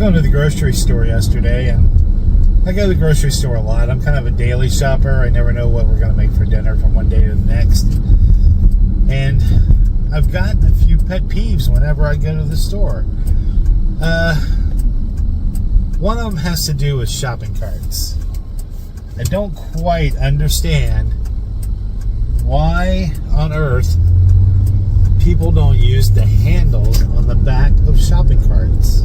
going to the grocery store yesterday, and I go to the grocery store a lot. I'm kind of a daily shopper. I never know what we're going to make for dinner from one day to the next. And I've got a few pet peeves whenever I go to the store. One of them has to do with shopping carts. I don't quite understand why on earth people don't use the handles on the back of shopping carts.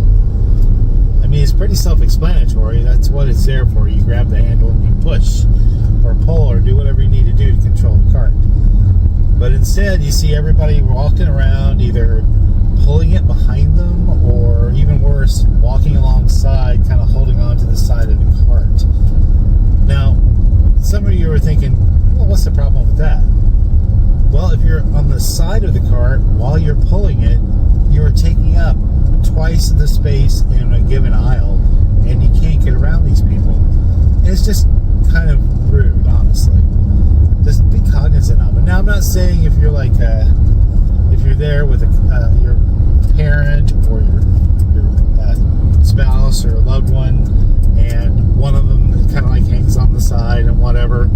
I mean, it's pretty self-explanatory. That's what it's there for. You grab the handle and you push or pull or do whatever you need to do to control the cart. But instead, you see everybody walking around, either pulling it behind them or, even worse, walking alongside, kind of holding on to the side of the cart. Now, some of you are thinking, well, what's the problem with that? Well, if you're on the side of the cart while you're pulling it, you're taking up twice the space in a given aisle, and you can't get around these people. And it's just kind of rude, honestly. Just be cognizant of it. Now, I'm not saying if you're like, if you're there with your parent or your spouse or a loved one, and one of them kind of like hangs on the side and whatever,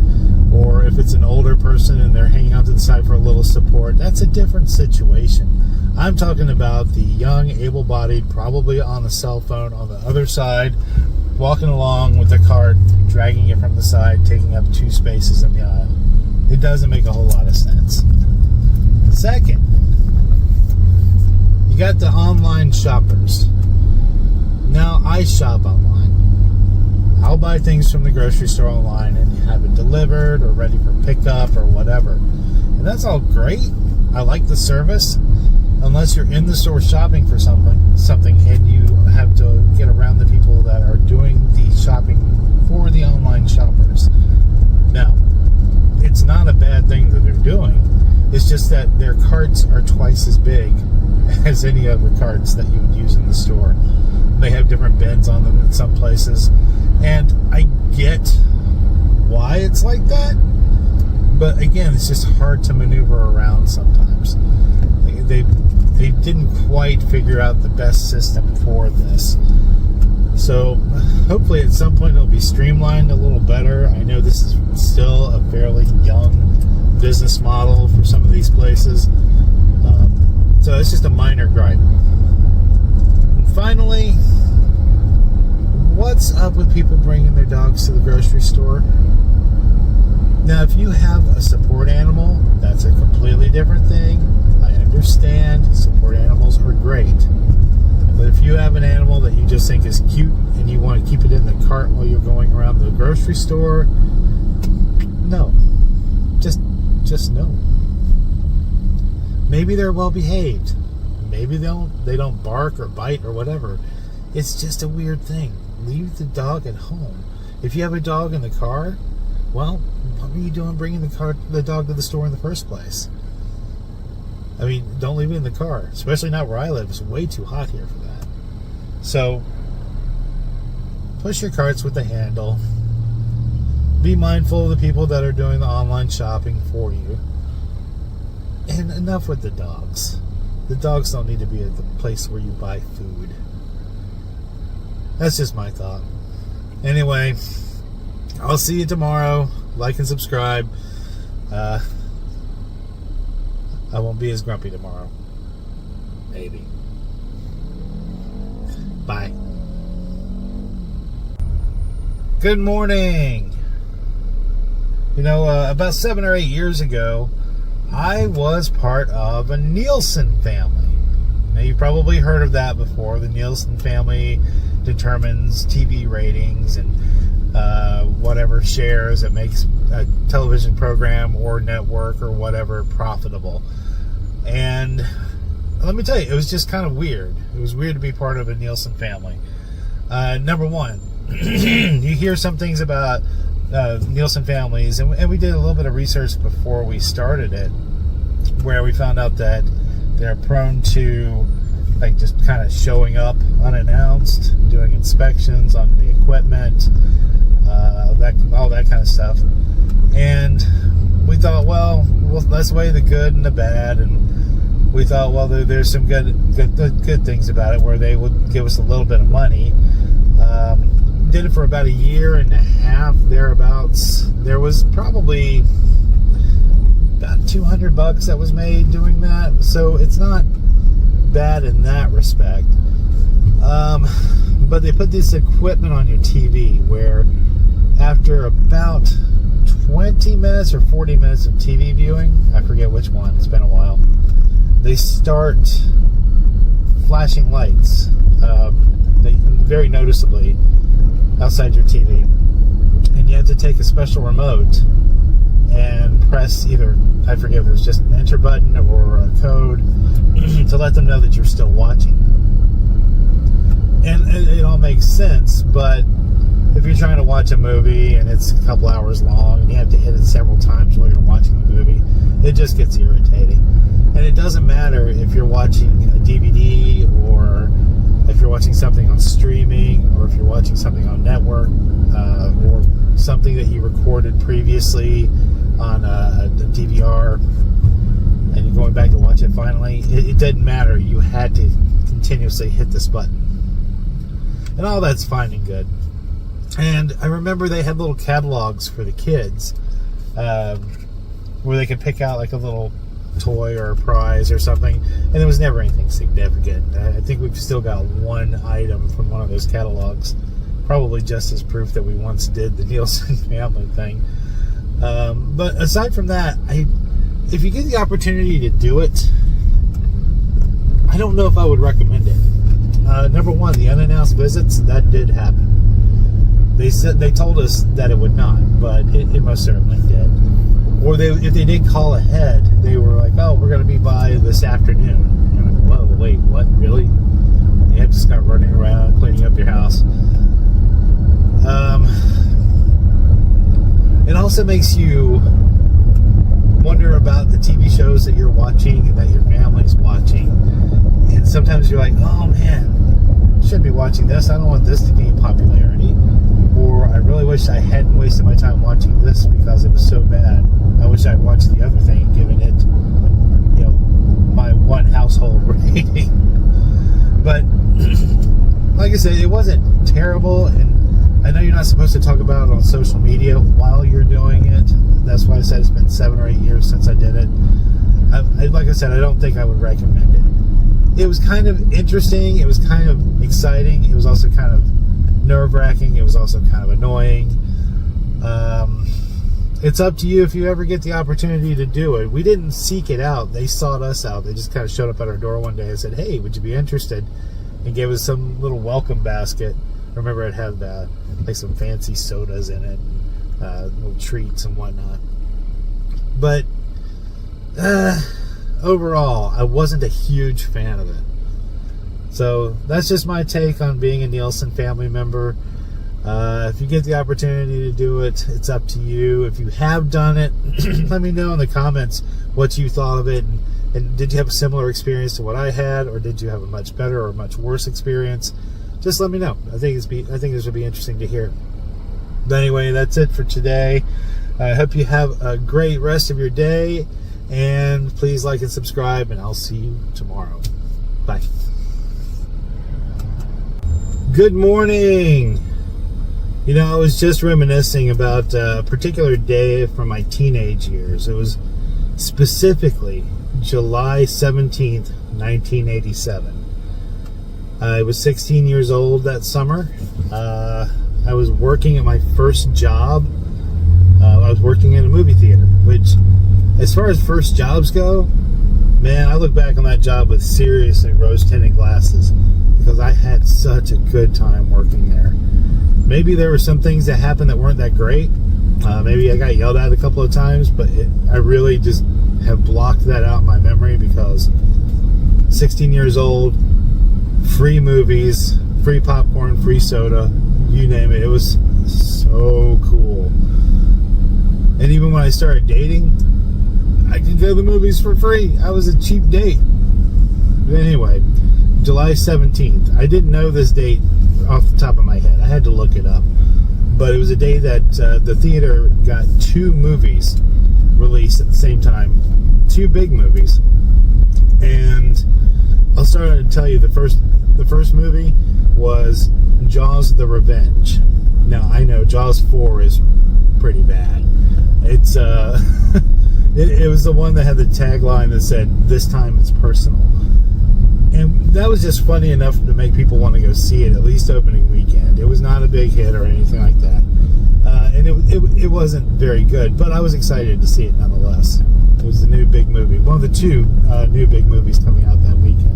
or if it's an older person and they're hanging onto the side for a little support, that's a different situation. I'm talking about the young, able-bodied, probably on the cell phone on the other side, walking along with the cart, dragging it from the side, taking up 2 spaces in the aisle. It doesn't make a whole lot of sense. Second, you got the online shoppers. Now, I shop online. I'll buy things from the grocery store online and have it delivered or ready for pickup or whatever. And that's all great. I like the service. Unless you're in the store shopping for something and you have to get around the people that are doing the shopping for the online shoppers. Now, it's not a bad thing that they're doing. It's just that their carts are twice as big as any other carts that you would use in the store. They have different bins on them in some places. And I get why it's like that. But again, it's just hard to maneuver around sometimes. They didn't quite figure out the best system for this. So hopefully at some point it'll be streamlined a little better. I know this is still a fairly young business model for some of these places. So it's just a minor gripe. And finally, what's up with people bringing their dogs to the grocery store? Now, if you have a support animal, that's a completely different thing. I understand support animals are great. But if you have an animal that you just think is cute and you want to keep it in the cart while you're going around the grocery store, no. Just no. Maybe they're well behaved. Maybe they don't bark or bite or whatever. It's just a weird thing. Leave the dog at home. If you have a dog in the car, well, what were you doing bringing the dog to the store in the first place? I mean, don't leave it in the car, especially not where I live. It's way too hot here for that. So, push your carts with the handle. Be mindful of the people that are doing the online shopping for you. And enough with the dogs. The dogs don't need to be at the place where you buy food. That's just my thought. Anyway, I'll see you tomorrow. Like and subscribe. I won't be as grumpy tomorrow. Maybe. Bye. Good morning. You know, about 7 or 8 years ago, I was part of a Nielsen family. Now, you've probably heard of that before. The Nielsen family determines TV ratings and whatever shares it makes a television program or network or whatever profitable. And let me tell you, it was just kind of weird. It was weird to be part of a Nielsen family. Number one, you hear some things about Nielsen families, and we did a little bit of research before we started it, where we found out that they're prone to like just kind of showing up unannounced, doing inspections on the equipment, all that kind of stuff. And we thought, well, let's weigh the good and the bad, and we thought, well, there's some good things about it, where they would give us a little bit of money. Did it for about a year and a half, thereabouts. There was probably about $200 that was made doing that, so it's not bad in that respect. But they put this equipment on your TV where after about 20 minutes or 40 minutes of TV viewing, I forget which one, it's been a while, they start flashing lights, very noticeably, outside your TV. And you have to take a special remote and press either, I forget if it was just an enter button or a code to let them know that you're still watching. And it all makes sense, but if you're trying to watch a movie and it's a couple hours long and you have to hit it several times while you're watching the movie, it just gets irritating. And it doesn't matter if you're watching a DVD or if you're watching something on streaming or if you're watching something on network or something that you recorded previously on a DVR and you're going back to watch it finally. It didn't matter. You had to continuously hit this button. And all that's fine and good. And I remember they had little catalogs for the kids where they could pick out like a little toy or a prize or something, and there was never anything significant. I think we've still got one item from one of those catalogs, probably just as proof that we once did the Nielsen family thing. But aside from that, if you get the opportunity to do it, I don't know if I would recommend it. Number one, the unannounced visits, that did happen. They told us that it would not, but it most certainly did. Or if they did call ahead, they were like, oh, we're going to be by this afternoon. And I'm like, whoa, wait, what, really? You have to start running around, cleaning up your house. It also makes you wonder about the TV shows that you're watching and that your family's watching. And sometimes you're like, oh, man, I shouldn't be watching this. I don't want this to gain popularity. Or I really wish I hadn't wasted my time watching this because it was so bad. I wish I'd watched the other thing and given it, my one household rating. But like I said, it wasn't terrible, and I know you're not supposed to talk about it on social media while you're doing it. That's why I said it's been 7 or 8 years since I did it. Like I said, I don't think I would recommend it. It was kind of interesting. It was kind of exciting. It was also kind of nerve-wracking. It was also kind of annoying. It's up to you if you ever get the opportunity to do it. We didn't seek it out. They sought us out. They just kind of showed up at our door one day and said, hey, would you be interested? And gave us some little welcome basket. Remember, it had like some fancy sodas in it, little treats and whatnot. But overall, I wasn't a huge fan of it. So that's just my take on being a Nielsen family member. If you get the opportunity to do it, it's up to you. If you have done it, let me know in the comments what you thought of it. And did you have a similar experience to what I had, or did you have a much better or much worse experience? Just let me know. I think this would be interesting to hear. But anyway, that's it for today. I hope you have a great rest of your day. And please like and subscribe, and I'll see you tomorrow. Bye. Good morning. I was just reminiscing about a particular day from my teenage years. It was specifically July 17th, 1987. I was 16 years old that summer. I was working at my first job. I was working in a movie theater, which, as far as first jobs go, man, I look back on that job with seriously rose-tinted glasses because I had such a good time working there. Maybe there were some things that happened that weren't that great. Maybe I got yelled at a couple of times, but I really just have blocked that out in my memory because 16 years old, free movies, free popcorn, free soda, you name it. It was so cool. And even when I started dating, I could go to the movies for free. I was a cheap date. But anyway, July 17th. I didn't know this date off the top of my head. I had to look it up. But it was a day that the theater got 2 movies released at the same time. two big movies. And I'll start to tell you the first movie was Jaws: The Revenge. Now, I know Jaws 4 is pretty bad. It's it was the one that had the tagline that said, "This time it's personal." And that was just funny enough to make people want to go see it, at least opening weekend. It was not a big hit or anything like that. And it wasn't very good, but I was excited to see it nonetheless. It was the new big movie, one of the two new big movies coming out that weekend.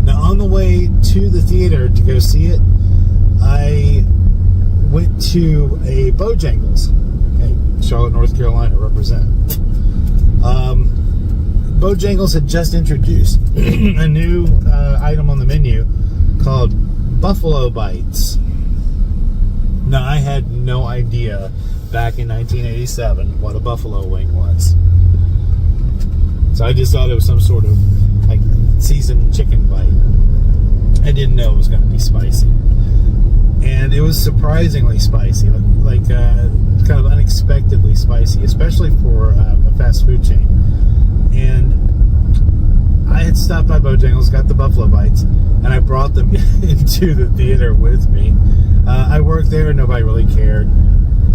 Now, on the way to the theater to go see it, I went to a Bojangles. Hey, Charlotte, North Carolina, represent. Bojangles had just introduced a new item on the menu called Buffalo Bites. Now, I had no idea back in 1987 what a buffalo wing was. So I just thought it was some sort of like seasoned chicken bite. I didn't know it was going to be spicy. And it was surprisingly spicy, like kind of unexpectedly spicy, especially for a fast food chain. And I had stopped by Bojangles, got the Buffalo Bites, and I brought them into the theater with me. I worked there, nobody really cared.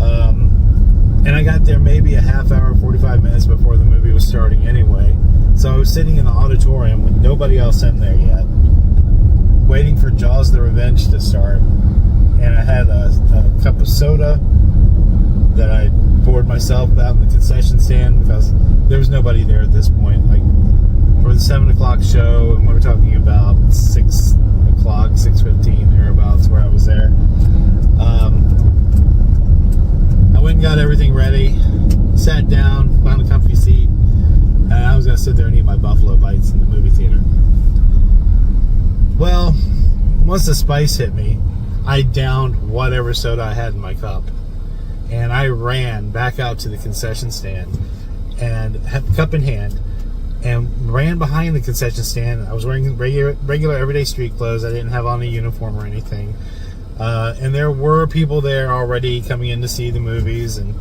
And I got there maybe a half hour, 45 minutes before the movie was starting anyway. So I was sitting in the auditorium with nobody else in there yet, waiting for Jaws: The Revenge to start. And I had a cup of soda that I poured myself out in the concession stand because there was nobody there at this point. Like, for the 7 o'clock show, and we were talking about 6 o'clock, 6:15, thereabouts, where I was there. I went and got everything ready, sat down, found a comfy seat, and I was going to sit there and eat my Buffalo Bites in the movie theater. Well, once the spice hit me, I downed whatever soda I had in my cup, and I ran back out to the concession stand, and cup in hand, and ran behind the concession stand. I was wearing regular everyday street clothes. I didn't have on a uniform or anything. And there were people there already coming in to see the movies, and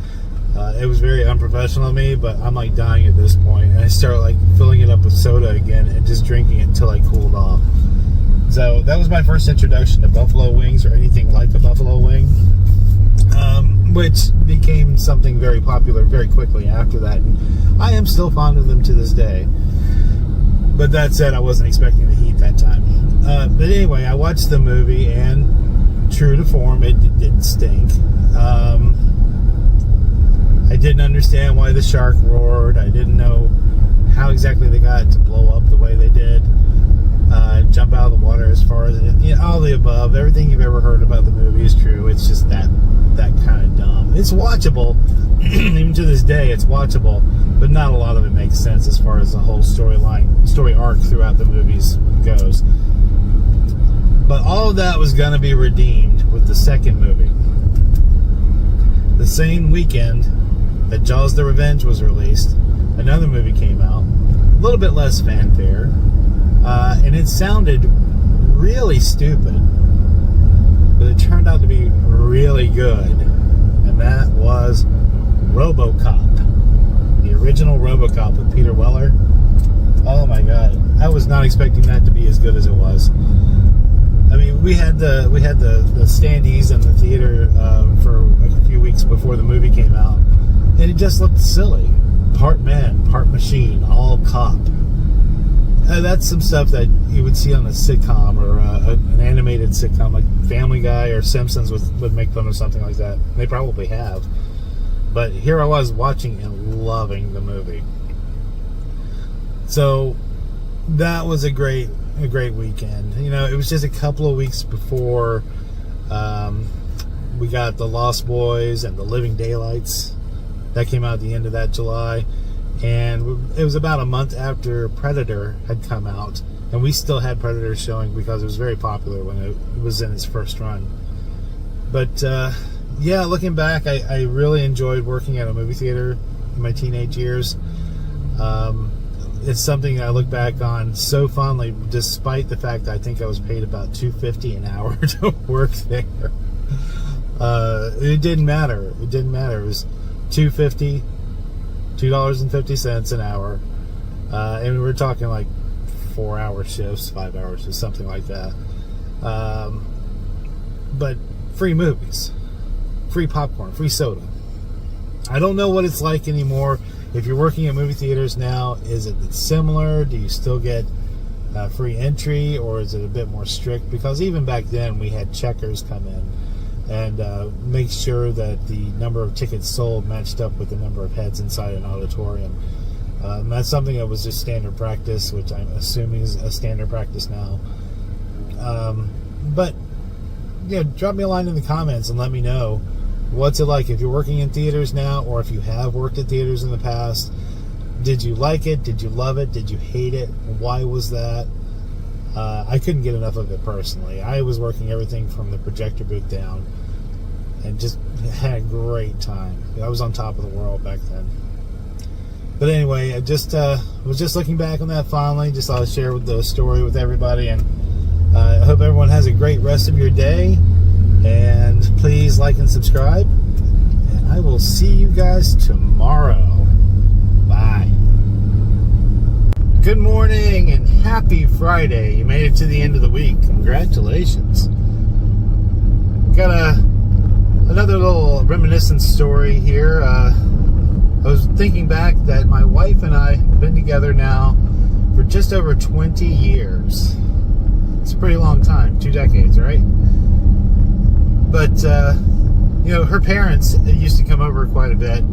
it was very unprofessional of me, but I'm like dying at this point. And I started like filling it up with soda again and just drinking it until I cooled off. So that was my first introduction to buffalo wings, or anything like a buffalo wing, which became something very popular very quickly after that. And I am still fond of them to this day. But that said, I wasn't expecting the heat that time. But anyway, I watched the movie, and true to form, it did stink. I didn't understand why the shark roared. I didn't know how exactly they got it to blow up the way they did. Jump out of the water as far as it is. You know, all the above. Everything you've ever heard about the movie is true. It's just that kind of dumb. It's watchable. Even to this day, it's watchable. But not a lot of it makes sense as far as the whole story arc throughout the movies goes. But all of that was going to be redeemed with the second movie. The same weekend that Jaws: The Revenge was released, another movie came out. A little bit less fanfare. And it sounded really stupid. But it turned out to be really good. And that was Robocop. The original Robocop with Peter Weller. Oh my god. I was not expecting that to be as good as it was. I mean, we had the standees in the theater for a few weeks before the movie came out, and it just looked silly. Part man, part machine, all cop. That's some stuff that you would see on a sitcom or an animated sitcom like Family Guy or Simpsons would make fun of something like that. They probably have. But here I was watching and loving the movie. So that was a great weekend. You know, it was just a couple of weeks before we got The Lost Boys and The Living Daylights. That came out at the end of that July. And it was about a month after Predator had come out. And we still had Predator showing because it was very popular when it was in its first run. But, yeah, looking back, I really enjoyed working at a movie theater in my teenage years. It's something I look back on so fondly, despite the fact that I think I was paid about $2.50 an hour to work there. It didn't matter. It was $2.50 $2.50 an hour. And we're talking like 4-hour shifts, 5 hours, or something like that. But free movies, free popcorn, free soda. I don't know what it's like anymore. If you're working at movie theaters now, is it similar? Do you still get free entry, or is it a bit more strict? Because even back then, we had checkers come in and make sure that the number of tickets sold matched up with the number of heads inside an auditorium. That's something that was just standard practice, which I'm assuming is a standard practice now. But drop me a line in the comments and let me know what's it like if you're working in theaters now, or if you have worked at theaters in the past. Did you like it? Did you love it? Did you hate it? Why was that? I couldn't get enough of it personally. I was working everything from the projector booth down and just had a great time. I was on top of the world back then. But anyway, I just was just looking back on that fondly. Just thought I'd share the story with everybody, and I hope everyone has a great rest of your day. And please like and subscribe. And I will see you guys tomorrow. Bye. Good morning and happy Friday. You made it to the end of the week. Congratulations. Got another little reminiscence story here. I was thinking back that my wife and I have been together now for just over 20 years. It's a pretty long time, 2 decades, right? But, her parents used to come over quite a bit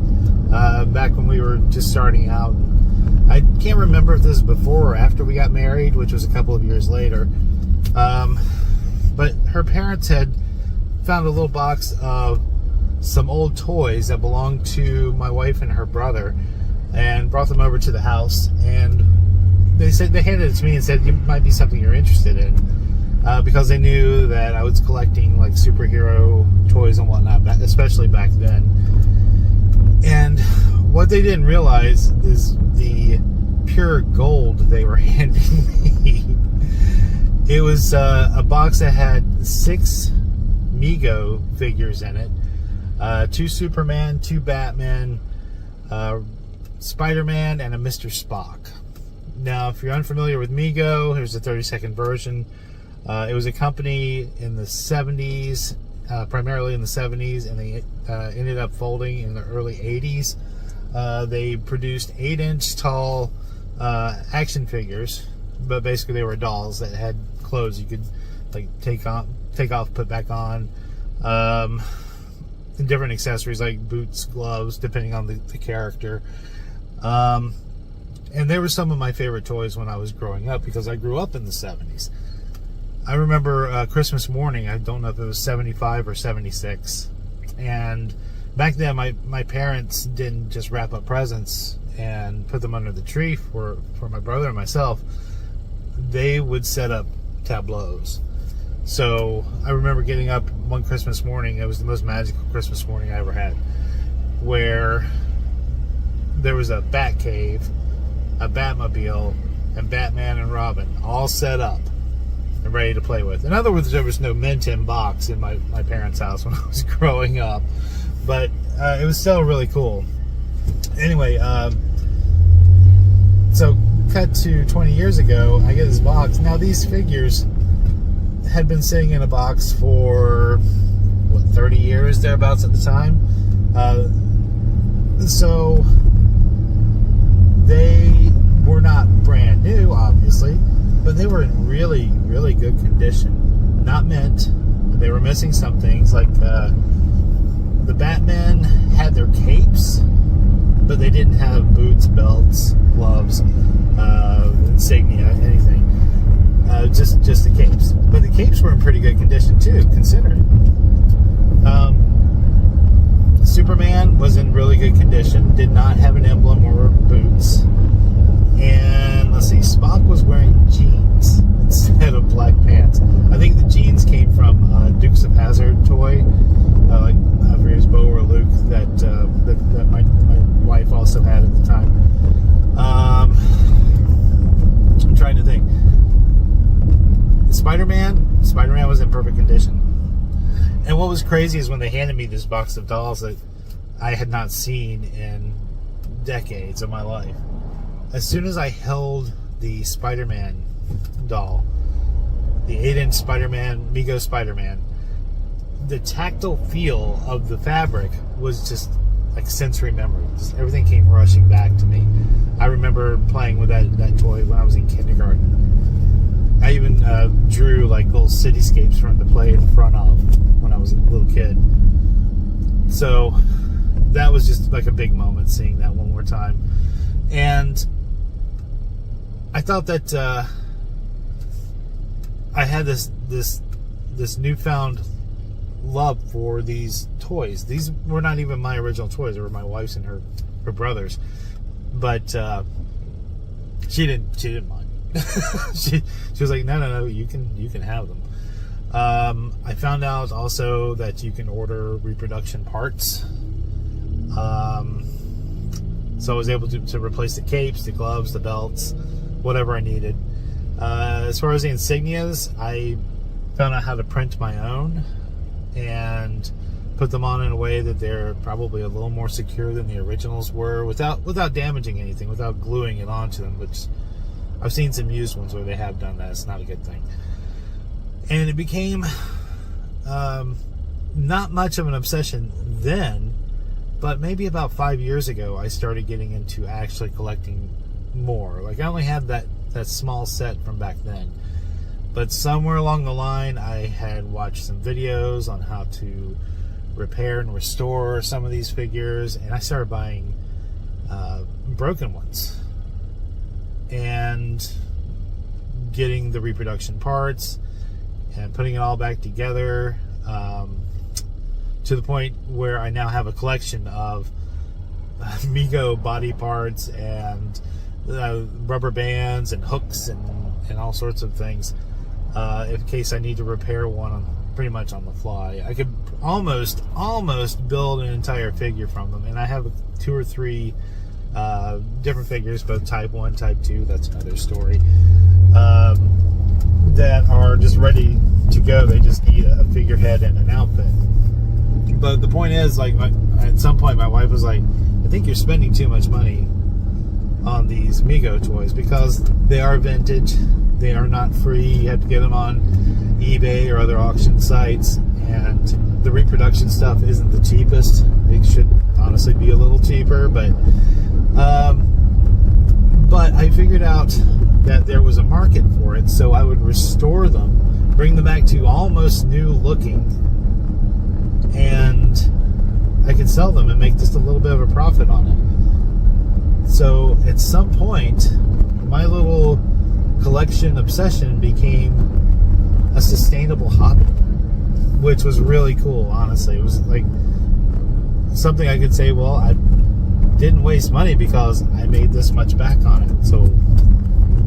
back when we were just starting out. I can't remember if this was before or after we got married, which was a couple of years later. But her parents had found a little box of some old toys that belonged to my wife and her brother, and brought them over to the house. And they handed it to me and said, "It might be something you're interested in," because they knew that I was collecting like superhero toys and whatnot, especially back then. And what they didn't realize is the pure gold they were handing me. It was a box that had 6 Mego figures in it. 2 Superman, 2 Batman, Spider-Man, and a Mr. Spock. Now, if you're unfamiliar with Mego, here's the 30-second version. It was a company in the 70s, primarily in the 70s, and they ended up folding in the early 80s. They produced 8-inch tall action figures, but basically they were dolls that had clothes you could like take off, put back on. And different accessories like boots, gloves, depending on the character. And they were some of my favorite toys when I was growing up, because I grew up in the 70s. I remember Christmas morning, I don't know if it was 75 or 76. And back then, my parents didn't just wrap up presents and put them under the tree for my brother and myself. They would set up tableaus. So I remember getting up one Christmas morning. It was the most magical Christmas morning I ever had, where there was a Bat Cave, a Batmobile, and Batman and Robin all set up and ready to play with. In other words, there was no Mint box in my parents' house when I was growing up, but it was still really cool. Anyway, so cut to 20 years ago, I get this box. Now these figures had been sitting in a box for 30 years thereabouts at the time. So they were not brand new, obviously, but they were in really, really good condition. Not mint. They were missing some things, like the Batman had their capes, but they didn't have boots, belts, gloves, insignia, anything. Just the capes. But the capes were in pretty good condition too, considering. Superman was in really good condition, did not have an emblem or boots. And let's see, Spock was wearing jeans instead of black pants. I think the jeans came from Dukes of Hazzard toy, like I forget his Bo or Luke, that my wife also had at the time. I'm trying to think. Spider-Man was in perfect condition. And what was crazy is when they handed me this box of dolls that I had not seen in decades of my life. As soon as I held the Spider-Man doll, the 8-inch Spider-Man, Mego Spider-Man, the tactile feel of the fabric was just like sensory memory. Just everything came rushing back to me. I remember playing with that toy when I was in kindergarten. I even drew like little cityscapes for him to play in front of when I was a little kid. So that was just like a big moment, seeing that one more time. And I thought that I had this newfound love for these toys. These were not even my original toys. They were my wife's and her brother's. But she didn't mind. she was like, no, you can have them. I found out also that you can order reproduction parts. So I was able to replace the capes, the gloves, the belts, whatever I needed. As far as the insignias, I found out how to print my own and put them on in a way that they're probably a little more secure than the originals were, without damaging anything, without gluing it onto them, which I've seen some used ones where they have done that. It's not a good thing. And it became not much of an obsession then, but maybe about 5 years ago, I started getting into actually collecting more. Like, I only had that small set from back then. But somewhere along the line, I had watched some videos on how to repair and restore some of these figures, and I started buying broken ones and getting the reproduction parts and putting it all back together, to the point where I now have a collection of Mego body parts and rubber bands and hooks and all sorts of things, in case I need to repair one pretty much on the fly. I could almost build an entire figure from them, and I have 2 or 3 different figures, both type 1, type 2, that's another story, that are just ready to go. They just need a figurehead and an outfit. But the point is, like, at some point my wife was like, I think you're spending too much money on these Mego toys, because they are vintage, they are not free, you have to get them on eBay or other auction sites, and the reproduction stuff isn't the cheapest. It should honestly be a little cheaper, but I figured out that there was a market for it, so I would restore them, bring them back to almost new looking, and I could sell them and make just a little bit of a profit on it. So at some point, my little collection obsession became a sustainable hobby, which was really cool, honestly. It was like something I could say, well, I didn't waste money because I made this much back on it. So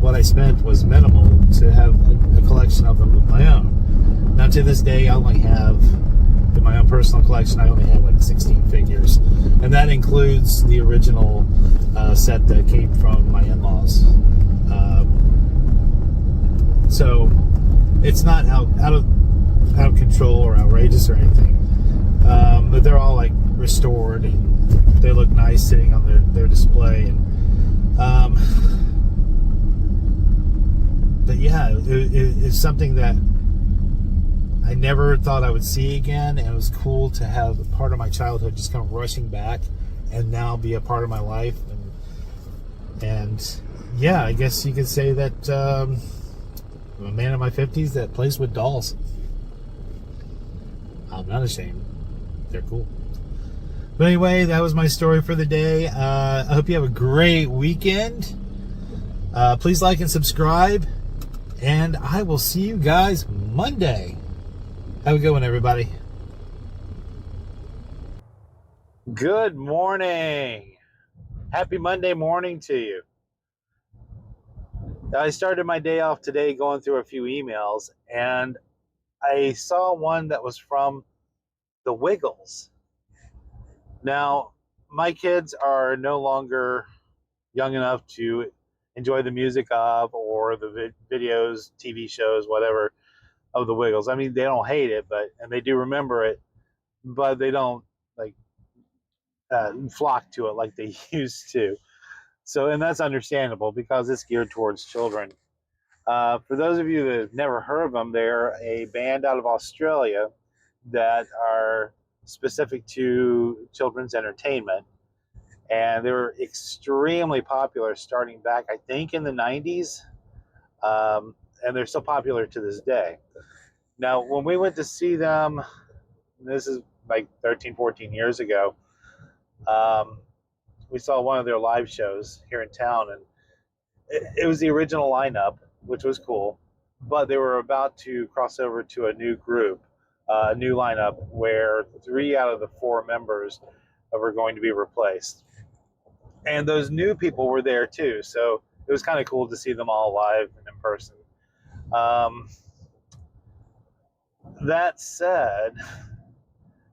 what I spent was minimal to have a collection of them of my own. Now, to this day, I only have, in my own personal collection, I only have like 16 figures. And that includes the original set that came from my in-laws. So it's not out of control or outrageous or anything. But they're all like restored and they look nice sitting on their display. And but yeah, it's something that I never thought I would see again, and it was cool to have a part of my childhood just kind of rushing back and now be a part of my life. And yeah, I guess you could say that I'm a man in my 50s that plays with dolls. I'm not ashamed. They're cool. But anyway, that was my story for the day. I hope you have a great weekend. Please like and subscribe, and I will see you guys Monday. Have a good one, everybody. Good morning. Happy Monday morning to you. I started my day off today going through a few emails, and I saw one that was from the Wiggles. Now, my kids are no longer young enough to enjoy the music of or the videos, TV shows, whatever, of the Wiggles. I mean, they don't hate it, and they do remember it, but they don't like flock to it like they used to. So, and that's understandable because it's geared towards children. For those of you that have never heard of them, they're a band out of Australia that are specific to children's entertainment. And they were extremely popular starting back, I think, in the 90s. And they're still popular to this day. Now, when we went to see them, this is like 13, 14 years ago, we saw one of their live shows here in town, and it was the original lineup, which was cool, but they were about to cross over to a new group, a new lineup, where 3 out of the 4 members were going to be replaced. And those new people were there too, so it was kind of cool to see them all live and in person. That said,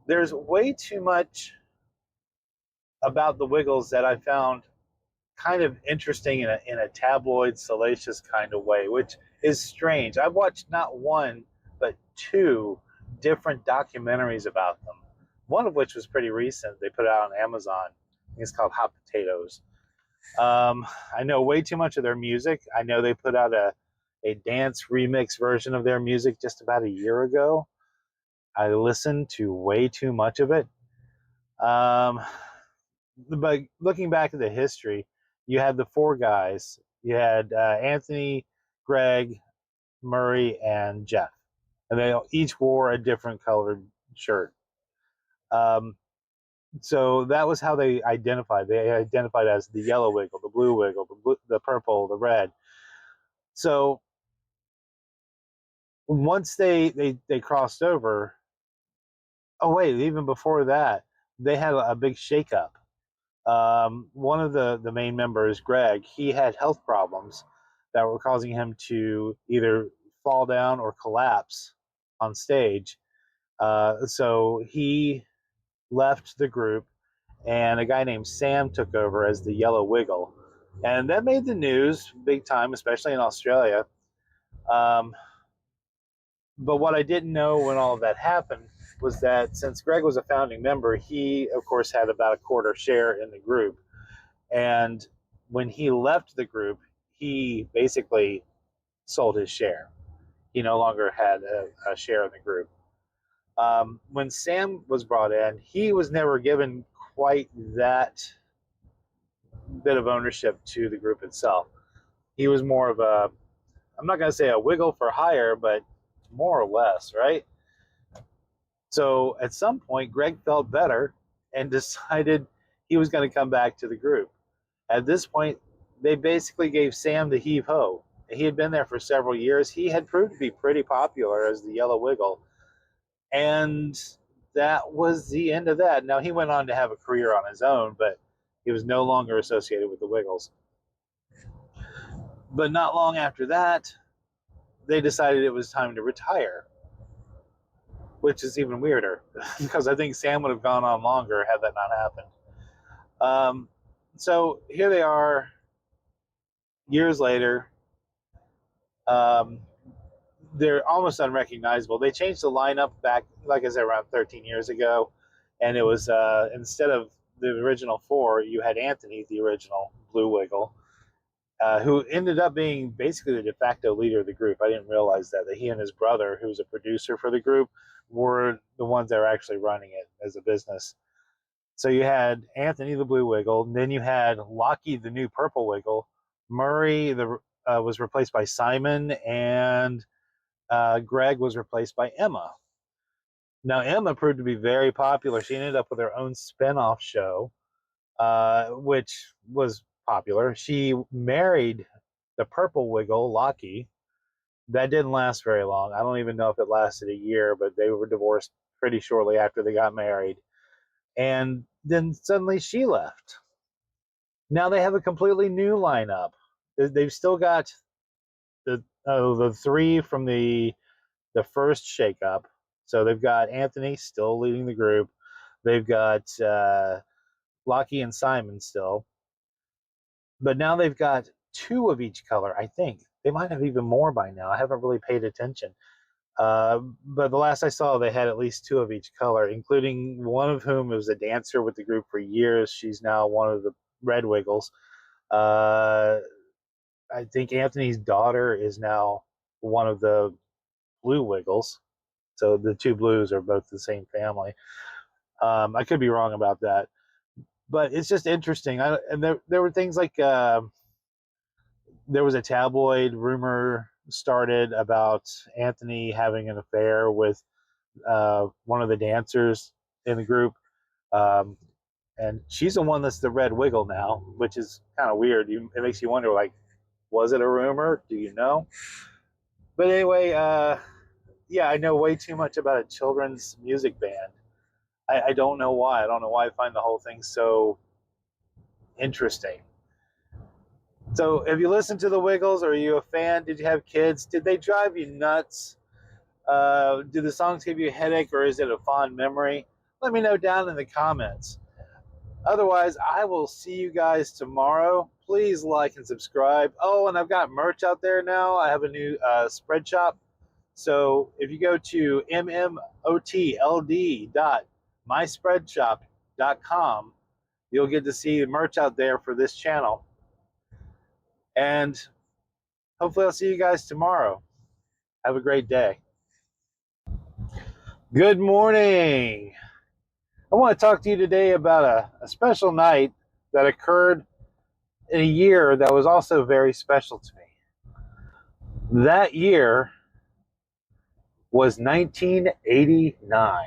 there's way too much about the Wiggles that I found kind of interesting in a tabloid, salacious kind of way, which is strange. I've watched not one, but 2 different documentaries about them, one of which was pretty recent. They put it out on Amazon. I think it's called Hot Potatoes. I know way too much of their music. I know they put out a dance remix version of their music just about a year ago. I listened to way too much of it. But looking back at the history, you had the 4 guys. You had Anthony, Greg, Murray, and Jeff. And they each wore a different colored shirt. So that was how they identified. They identified as the yellow wiggle, the blue wiggle, the purple, the red. So once they crossed over, oh wait, even before that, they had a big shakeup. One of the main members, Greg, he had health problems that were causing him to either fall down or collapse on stage. So he left the group, and a guy named Sam took over as the Yellow Wiggle. And that made the news big time, especially in Australia. But what I didn't know when all of that happened was that since Greg was a founding member, he, of course, had about a quarter share in the group. And when he left the group, he basically sold his share. He no longer had a share in the group. When Sam was brought in, he was never given quite that bit of ownership to the group itself. He was more of a, I'm not going to say a wiggle for hire, but more or less, right? So at some point, Greg felt better and decided he was going to come back to the group. At this point, they basically gave Sam the heave-ho. He had been there for several years. He had proved to be pretty popular as the Yellow Wiggle. And that was the end of that. Now, he went on to have a career on his own, but he was no longer associated with the Wiggles. But not long after that, they decided it was time to retire, which is even weirder because I think Sam would have gone on longer had that not happened. So here they are years later. They're almost unrecognizable. They changed the lineup back, like I said, around 13 years ago. And it was, instead of the original 4, you had Anthony, the original Blue Wiggle, who ended up being basically the de facto leader of the group. I didn't realize that he and his brother, who's a producer for the group, were the ones that were actually running it as a business. So you had Anthony, the Blue Wiggle, and then you had Lockie, the new Purple Wiggle. Murray was replaced by Simon, and Greg was replaced by Emma. Now, Emma proved to be very popular. She ended up with her own spin-off show, which was popular. She married the Purple Wiggle, Lockie. That didn't last very long. I don't even know if it lasted a year, but they were divorced pretty shortly after they got married. And then suddenly she left. Now they have a completely new lineup. They've still got the 3 from the first shakeup. So they've got Anthony still leading the group. They've got Lockie and Simon still. But now they've got 2 of each color, I think. They might have even more by now. I haven't really paid attention. But the last I saw, they had at least 2 of each color, including one of whom was a dancer with the group for years. She's now one of the red Wiggles. Uh, I think Anthony's daughter is now one of the blue Wiggles. So the 2 blues are both the same family. I could be wrong about that, but it's just interesting. And there were things like there was a tabloid rumor started about Anthony having an affair with one of the dancers in the group. Um, and she's the one that's the red Wiggle now, which is kind of weird. It makes you wonder, like, was it a rumor? Do you know? But anyway, yeah, I know way too much about a children's music band. I don't know why. I don't know why I find the whole thing so interesting. So, have you listened to the Wiggles? Are you a fan? Did you have kids? Did they drive you nuts? Do the songs give you a headache, or is it a fond memory? Let me know down in the comments. Otherwise, I will see you guys tomorrow. Please like and subscribe. Oh, and I've got merch out there now. I have a new spread shop. So if you go to mmotld.myspreadshop.com, you'll get to see the merch out there for this channel. And hopefully I'll see you guys tomorrow. Have a great day. Good morning. I want to talk to you today about a special night that occurred in a year that was also very special to me. That year was 1989.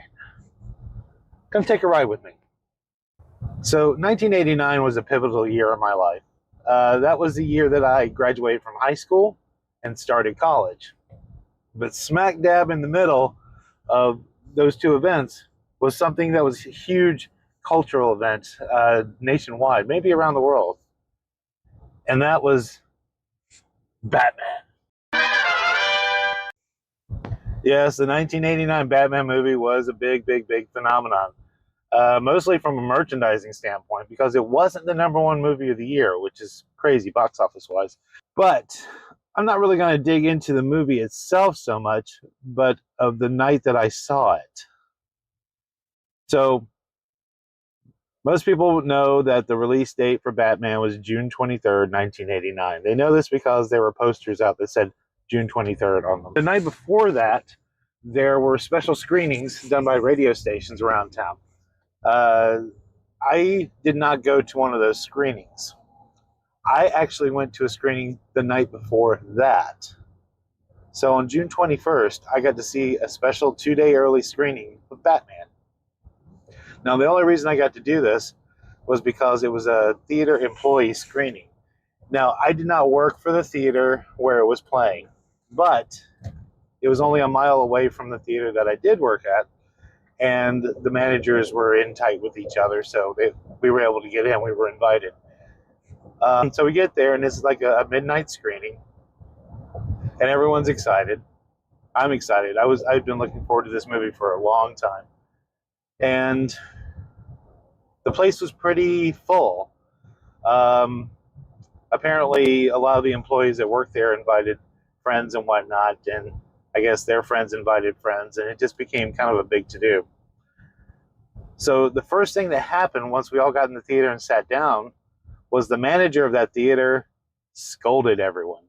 Come take a ride with me. So 1989 was a pivotal year in my life. That was the year that I graduated from high school and started college. But smack dab in the middle of those 2 events was something that was a huge cultural event nationwide, maybe around the world. And that was Batman. Yes, the 1989 Batman movie was a big phenomenon. Mostly from a merchandising standpoint, because it wasn't the #1 movie of the year, which is crazy box office wise. But I'm not really going to dig into the movie itself so much, but of the night that I saw it. So most people know that the release date for Batman was June 23rd, 1989. They know this because there were posters out that said June 23rd on them. The night before that, there were special screenings done by radio stations around town. I did not go to one of those screenings. I actually went to a screening the night before that. So on June 21st, I got to see a special 2-day early screening of Batman. Now, the only reason I got to do this was because it was a theater employee screening. Now, I did not work for the theater where it was playing, but it was only a mile away from the theater that I did work at, and the managers were in tight with each other, so we were able to get in. We were invited. So we get there, and it's like a midnight screening, and everyone's excited. I'm excited. I've been looking forward to this movie for a long time. And the place was pretty full. Apparently, a lot of the employees that worked there invited friends and whatnot, and I guess their friends invited friends, and it just became kind of a big to-do. So the first thing that happened once we all got in the theater and sat down was the manager of that theater scolded everyone.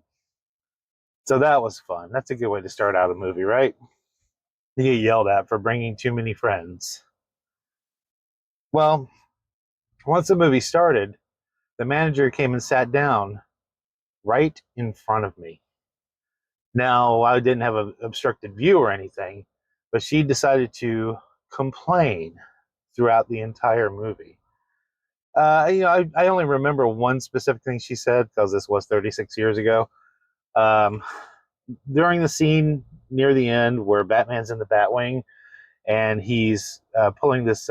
So that was fun. That's a good way to start out a movie, right? You get yelled at for bringing too many friends. Well, once the movie started, the manager came and sat down right in front of me. Now, I didn't have an obstructed view or anything, but she decided to complain throughout the entire movie. I only remember one specific thing she said because this was 36 years ago. During the scene near the end where Batman's in the Batwing and he's pulling this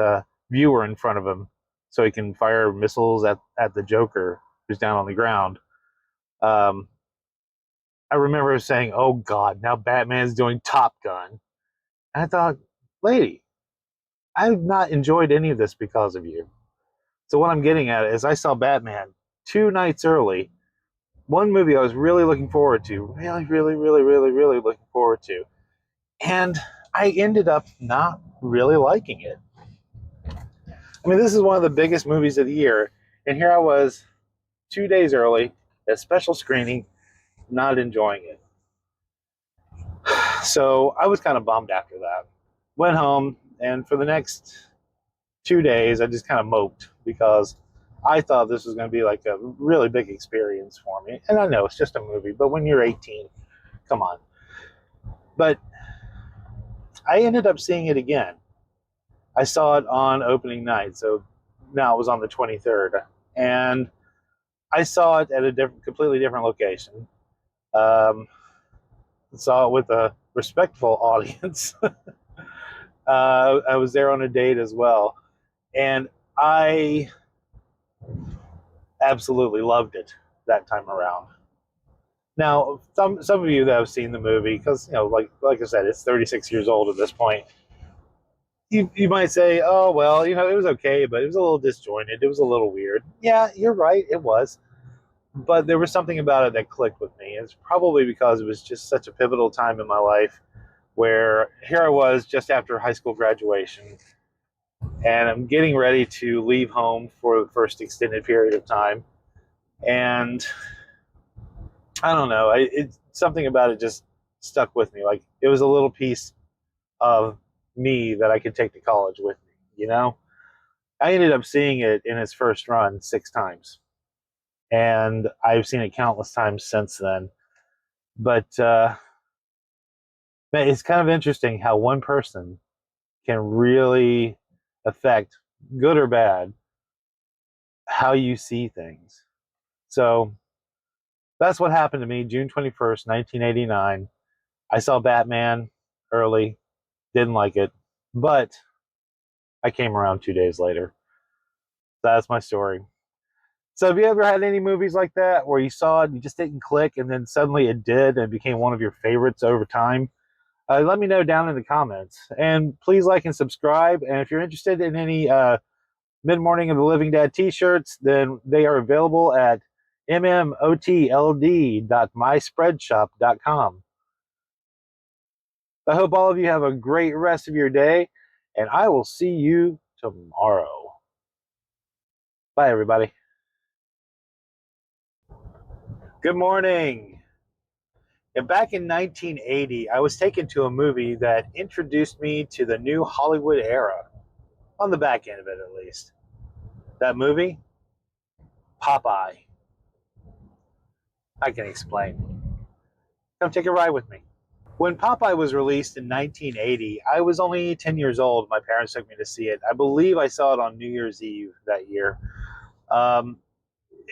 viewer in front of him so he can fire missiles at the Joker who's down on the ground. I remember her saying, "Oh God, now Batman's doing Top Gun." And I thought, lady, I've not enjoyed any of this because of you. So what I'm getting at is I saw Batman 2 nights early. One movie I was really looking forward to, really looking forward to. And I ended up not really liking it. I mean, this is one of the biggest movies of the year, and here I was 2 days early, a special screening, not enjoying it. So I was kind of bummed after that. Went home, and for the next 2 days, I just kind of moped because I thought this was going to be like a really big experience for me. And I know it's just a movie, but when you're 18, come on. But I ended up seeing it again. I saw it on opening night, so now it was on the 23rd. And I saw it at a completely different location. Saw it with a respectful audience. I was there on a date as well. And I absolutely loved it that time around. Now, some of you that have seen the movie, because like I said, it's 36 years old at this point. You might say, oh well, it was okay, but it was a little disjointed. It was a little weird. Yeah, you're right, it was. But there was something about it that clicked with me. It's probably because it was just such a pivotal time in my life, where here I was just after high school graduation, and I'm getting ready to leave home for the first extended period of time, and I don't know. Something about it just stuck with me. Like it was a little piece of me that I could take to college with me. I ended up seeing it in its first run 6 times, and I've seen it countless times since then. But it's kind of interesting how one person can really affect, good or bad, how you see things. So that's what happened to me June 21st, 1989. I saw Batman early, didn't like it, but I came around 2 days later. That's my story. So have you ever had any movies like that where you saw it, you just didn't click, and then suddenly it did and became one of your favorites over time? Let me know down in the comments. And please like and subscribe. And if you're interested in any Mid-Morning of the Living Dad t-shirts, then they are available at mmotld.myspreadshop.com. I hope all of you have a great rest of your day, and I will see you tomorrow. Bye, everybody. Good morning. And back in 1980, I was taken to a movie that introduced me to the new Hollywood era, on the back end of it at least. That movie? Popeye. I can explain. Come take a ride with me. When Popeye was released in 1980, I was only 10 years old. My parents took me to see it. I believe I saw it on New Year's Eve that year.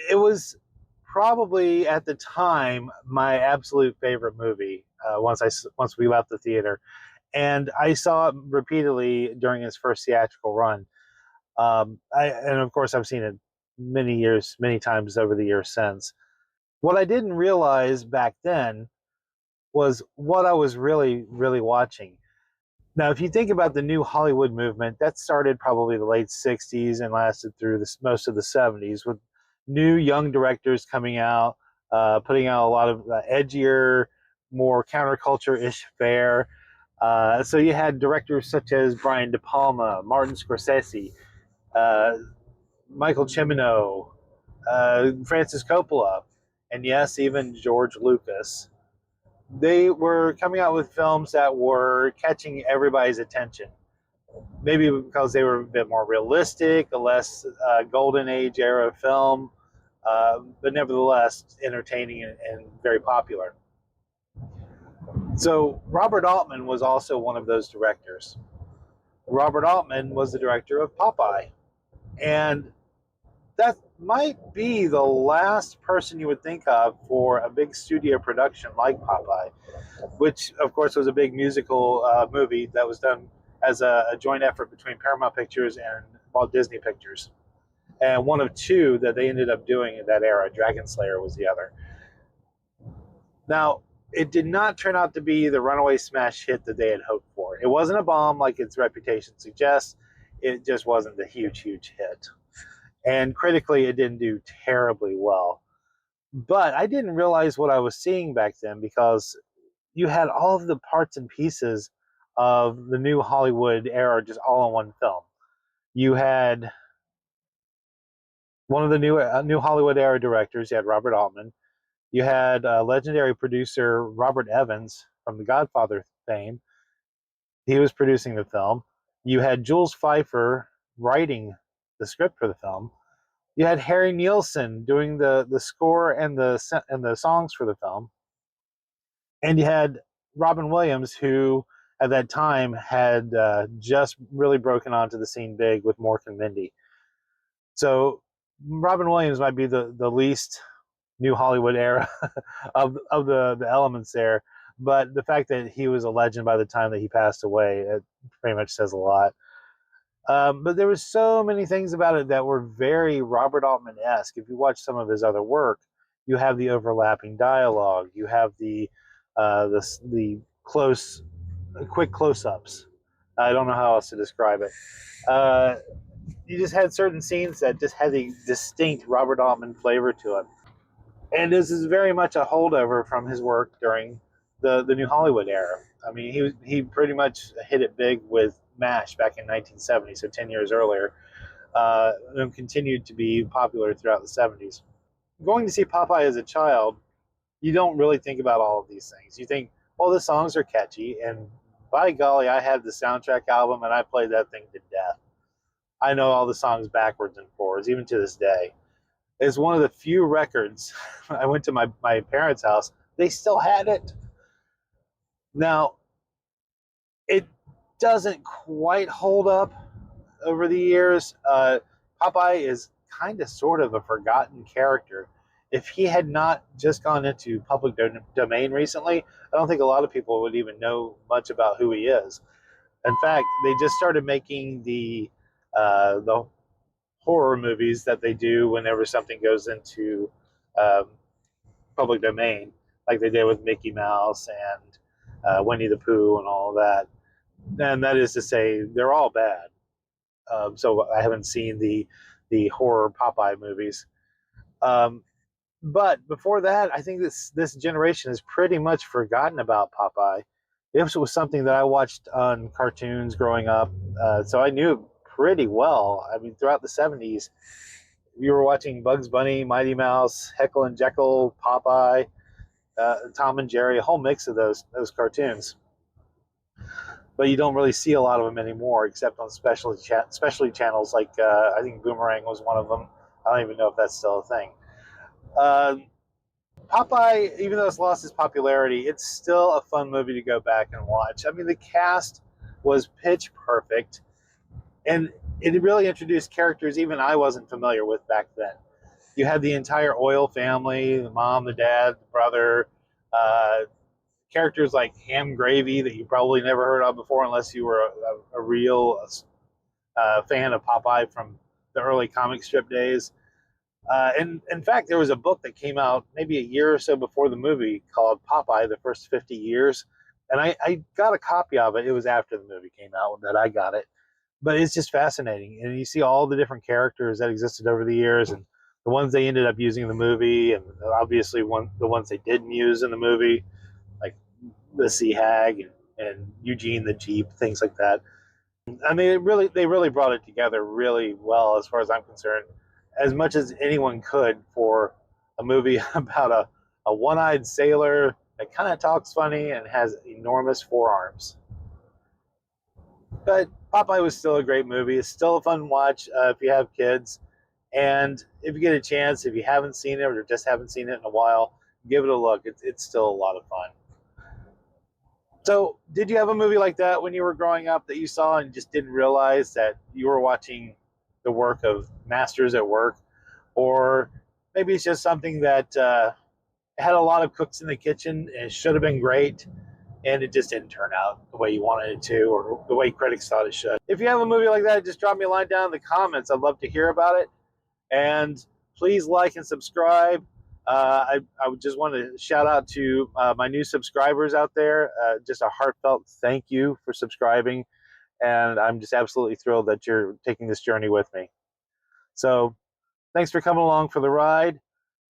It was probably at the time my absolute favorite movie. Once we left the theater, and I saw it repeatedly during its first theatrical run. And of course I've seen it many times over the years since. What I didn't realize back then was what I was really, really watching. Now, if you think about the new Hollywood movement, that started probably the late 60s and lasted through most of the 70s, with new young directors coming out, putting out a lot of edgier, more counterculture-ish fare. So you had directors such as Brian De Palma, Martin Scorsese, Michael Cimino, Francis Coppola, and yes, even George Lucas. They were coming out with films that were catching everybody's attention. Maybe because they were a bit more realistic, a less golden age era film, but nevertheless entertaining and very popular. So Robert Altman was also one of those directors. Robert Altman was the director of Popeye. And that might be the last person you would think of for a big studio production like Popeye, which, of course, was a big musical movie that was done as a joint effort between Paramount Pictures and Walt Disney Pictures. And one of two that they ended up doing in that era. Dragon Slayer was the other. Now, it did not turn out to be the runaway smash hit that they had hoped for. It wasn't a bomb like its reputation suggests. It just wasn't the huge hit. And critically, it didn't do terribly well. But I didn't realize what I was seeing back then, because you had all of the parts and pieces of the new Hollywood era just all in one film. You had one of the new Hollywood era directors. You had Robert Altman. You had legendary producer Robert Evans from The Godfather fame. He was producing the film. You had Jules Pfeiffer writing the script for the film. You had Harry Nielsen doing the score and the songs for the film. And you had Robin Williams, who at that time had just really broken onto the scene big with Mork and Mindy. So Robin Williams might be the least new Hollywood era of the elements there. But the fact that he was a legend by the time that he passed away, it pretty much says a lot. But there was so many things about it that were very Robert Altman-esque. If you watch some of his other work, you have the overlapping dialogue. You have the quick close-ups. I don't know how else to describe it. You just had certain scenes that just had a distinct Robert Altman flavor to it. And this is very much a holdover from his work during the New Hollywood era. I mean, he pretty much hit it big with MASH back in 1970, so 10 years earlier, and continued to be popular throughout the 70s. Going to see Popeye as a child, you don't really think about all of these things. You think, well, the songs are catchy, and by golly, I had the soundtrack album, and I played that thing to death. I know all the songs backwards and forwards, even to this day. It's one of the few records. I went to my parents' house. They still had it. Now, it doesn't quite hold up over the years. Popeye is kind of sort of a forgotten character. If he had not just gone into public domain recently, I don't think a lot of people would even know much about who he is. In fact, they just started making the horror movies that they do whenever something goes into public domain, like they did with Mickey Mouse and Winnie the Pooh and all of that. And that is to say, they're all bad. So I haven't seen the horror Popeye movies. But before that, I think this generation has pretty much forgotten about Popeye. It was something that I watched on cartoons growing up, so I knew it pretty well. I mean, throughout the 70s, you were watching Bugs Bunny, Mighty Mouse, Heckle and Jekyll, Popeye, Tom and Jerry, a whole mix of those cartoons. But you don't really see a lot of them anymore, except on specialty channels like I think Boomerang was one of them. I don't even know if that's still a thing. Popeye, even though it's lost its popularity, it's still a fun movie to go back and watch. I mean, the cast was pitch perfect, and it really introduced characters even I wasn't familiar with back then. You had the entire Oil family, the mom, the dad, the brother, characters like Ham Gravy that you probably never heard of before unless you were a real fan of Popeye from the early comic strip days. And in fact, there was a book that came out maybe a year or so before the movie called Popeye, The First 50 Years. And I got a copy of it. It was after the movie came out that I got it. But it's just fascinating. And you see all the different characters that existed over the years and the ones they ended up using in the movie, and obviously the ones they didn't use in the movie, like the Sea Hag and Eugene the Jeep, things like that. I mean, they really brought it together really well, as far as I'm concerned, as much as anyone could for a movie about a one-eyed sailor that kind of talks funny and has enormous forearms. But Popeye was still a great movie. It's still a fun watch if you have kids. And if you get a chance, if you haven't seen it or just haven't seen it in a while, give it a look. It's still a lot of fun. So, did you have a movie like that when you were growing up that you saw and just didn't realize that you were watching the work of masters at work? Or maybe it's just something that had a lot of cooks in the kitchen and it should have been great, and it just didn't turn out the way you wanted it to or the way critics thought it should. If you have a movie like that, just drop me a line down in the comments. I'd love to hear about it. And please like and subscribe. I would just want to shout out to my new subscribers out there. Just a heartfelt thank you for subscribing. And I'm just absolutely thrilled that you're taking this journey with me. So thanks for coming along for the ride.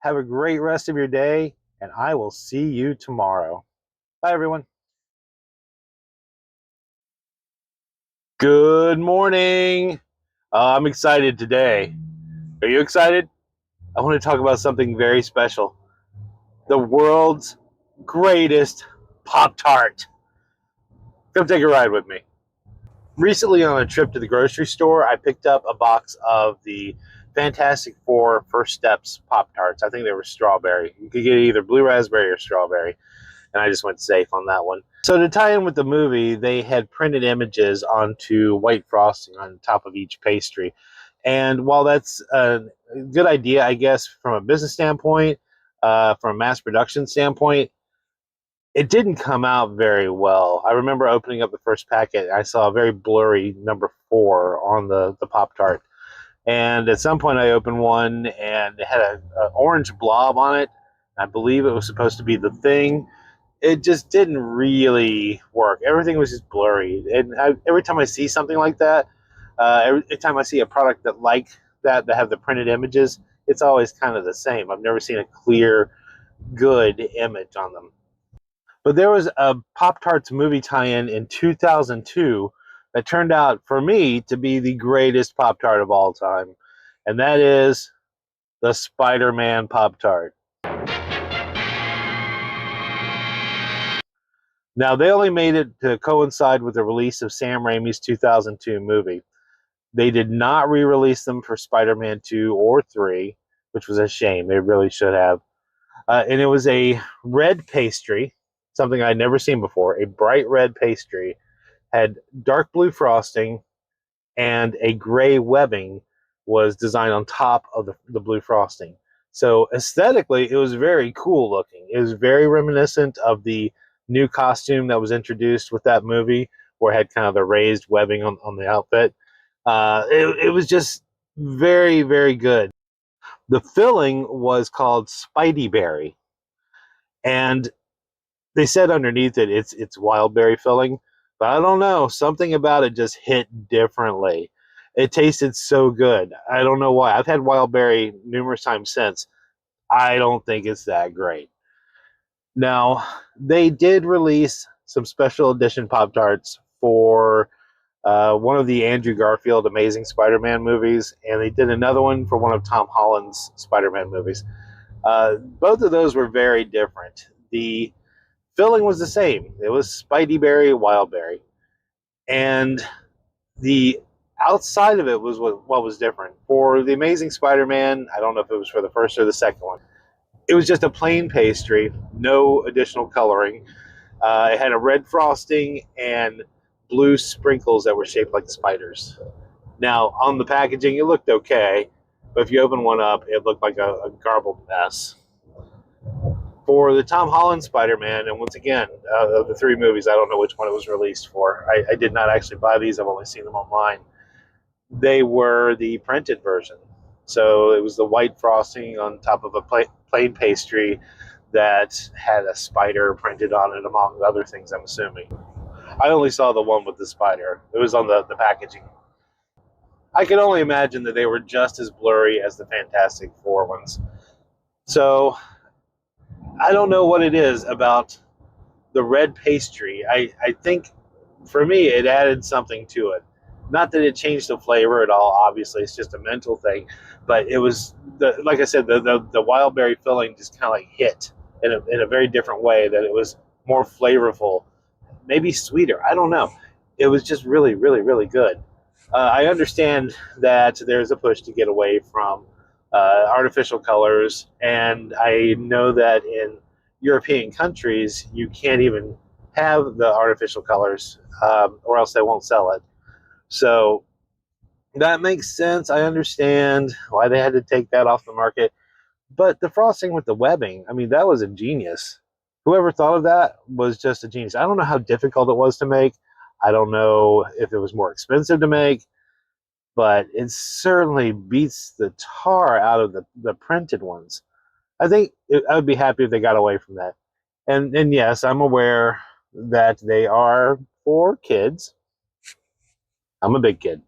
Have a great rest of your day, and I will see you tomorrow. Hi, everyone. Good morning. I'm excited today. Are you excited? I want to talk about something very special. The world's greatest Pop-Tart. Come take a ride with me. Recently, on a trip to the grocery store, I picked up a box of the Fantastic Four First Steps Pop-Tarts. I think they were strawberry. You could get either blue raspberry or strawberry, and I just went safe on that one. So to tie in with the movie, they had printed images onto white frosting on top of each pastry. And while that's a good idea, I guess, from a business standpoint, from a mass production standpoint, it didn't come out very well. I remember opening up the first packet, and I saw a very blurry number 4 on the Pop Tart. And at some point, I opened one, and it had an orange blob on it. I believe it was supposed to be the thing. It just didn't really work. Everything was just blurry. And every time I see something like that, every time I see a product that have the printed images, it's always kind of the same. I've never seen a clear, good image on them. But there was a Pop Tarts movie tie-in in 2002 that turned out for me to be the greatest Pop Tart of all time, and that is the Spider-Man Pop Tart. Now, they only made it to coincide with the release of Sam Raimi's 2002 movie. They did not re-release them for Spider-Man 2 or 3, which was a shame. They really should have. And it was a red pastry, something I'd never seen before, a bright red pastry, had dark blue frosting, and a gray webbing was designed on top of the blue frosting. So aesthetically, it was very cool looking. It was very reminiscent of the new costume that was introduced with that movie, where it had kind of the raised webbing on the outfit. It was just very, very good. The filling was called Spidey Berry, and they said underneath it it's wild berry filling, but I don't know, something about it just hit differently. It tasted so good. I don't know why. I've had wild berry numerous times since. I don't think it's that great. Now, they did release some special edition Pop Tarts for one of the Andrew Garfield Amazing Spider-Man movies, and they did another one for one of Tom Holland's Spider-Man movies. Both of those were very different. The filling was the same. It was Spidey Berry, Wild Berry. And the outside of it was what was different. For the Amazing Spider-Man, I don't know if it was for the first or the second one, it was just a plain pastry, no additional coloring. It had a red frosting and blue sprinkles that were shaped like spiders. Now, on the packaging, it looked okay, but if you open one up, it looked like a garbled mess. For the Tom Holland Spider-Man, and once again, of the 3 movies, I don't know which one it was released for. I did not actually buy these. I've only seen them online. They were the printed version. So it was the white frosting on top of a plain pastry that had a spider printed on it, among other things, I'm assuming. I only saw the one with the spider. It was on the packaging. I can only imagine that they were just as blurry as the Fantastic Four ones. So I don't know what it is about the red pastry. I think for me it added something to it. Not that it changed the flavor at all, obviously, it's just a mental thing. But it was like I said, the wild berry filling just kind of like hit in a very different way, that it was more flavorful, maybe sweeter. I don't know. It was just really, really, really good. I understand that there's a push to get away from artificial colors, and I know that in European countries you can't even have the artificial colors, or else they won't sell it. So that makes sense. I understand why they had to take that off the market. But the frosting with the webbing, I mean, that was ingenious. Whoever thought of that was just a genius. I don't know how difficult it was to make. I don't know if it was more expensive to make, but it certainly beats the tar out of the printed ones. I would be happy if they got away from that. And yes, I'm aware that they are for kids. I'm a big kid.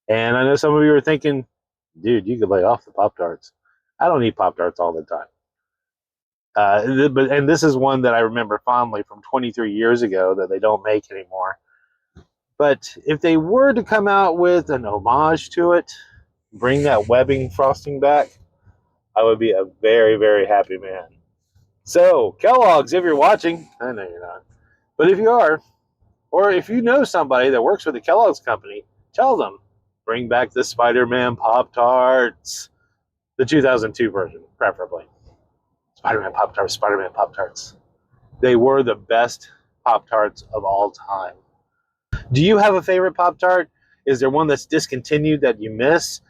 And I know some of you are thinking, dude, you could lay off the Pop Tarts. I don't eat Pop Tarts all the time. And this is one that I remember fondly from 23 years ago that they don't make anymore. But if they were to come out with an homage to it, bring that webbing frosting back, I would be a very, very happy man. So, Kellogg's, if you're watching, I know you're not, but if you are, or if you know somebody that works for the Kellogg's company, tell them, bring back the Spider-Man Pop-Tarts. The 2002 version, preferably. Spider-Man Pop-Tarts, Spider-Man Pop-Tarts. They were the best Pop-Tarts of all time. Do you have a favorite Pop-Tart? Is there one that's discontinued that you miss?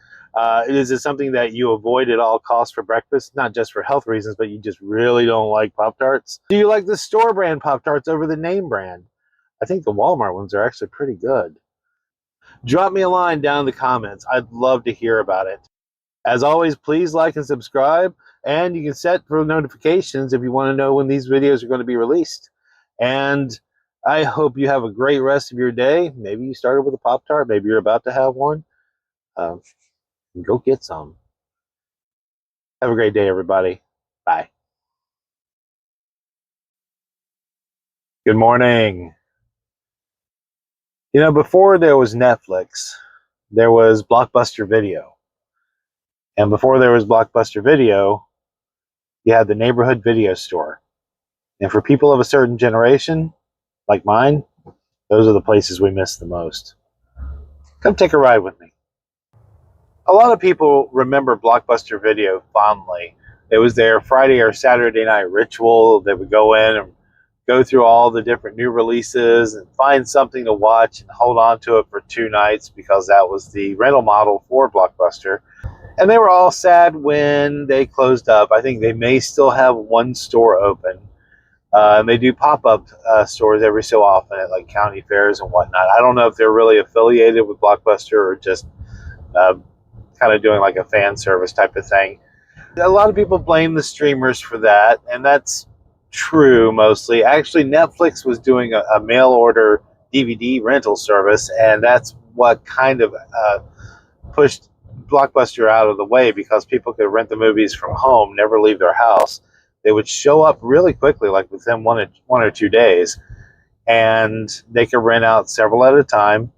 Is it something that you avoid at all costs for breakfast? Not just for health reasons, but you just really don't like Pop-Tarts? Do you like the store brand Pop-Tarts over the name brand? I think the Walmart ones are actually pretty good. Drop me a line down in the comments. I'd love to hear about it. As always, please like and subscribe, and you can set for notifications if you want to know when these videos are going to be released. And I hope you have a great rest of your day. Maybe you started with a Pop-Tart. Maybe you're about to have one. Go get some. Have a great day, everybody. Bye. Good morning. You know, before there was Netflix, there was Blockbuster Video. And before there was Blockbuster Video, you had the neighborhood video store. And for people of a certain generation, like mine, those are the places we miss the most. Come take a ride with me. A lot of people remember Blockbuster Video fondly. It was their Friday or Saturday night ritual. They would go in and go through all the different new releases and find something to watch and hold on to it for 2 nights because that was the rental model for Blockbuster. And they were all sad when they closed up. I think they may still have one store open. And they do pop-up stores every so often at like county fairs and whatnot. I don't know if they're really affiliated with Blockbuster or just kind of doing like a fan service type of thing. A lot of people blame the streamers for that, and that's true mostly. Actually, Netflix was doing a mail order DVD rental service, and that's what kind of pushed Blockbuster out of the way because people could rent the movies from home, never leave their house. They would show up really quickly, like within one or 2 days, and they could rent out several at a time.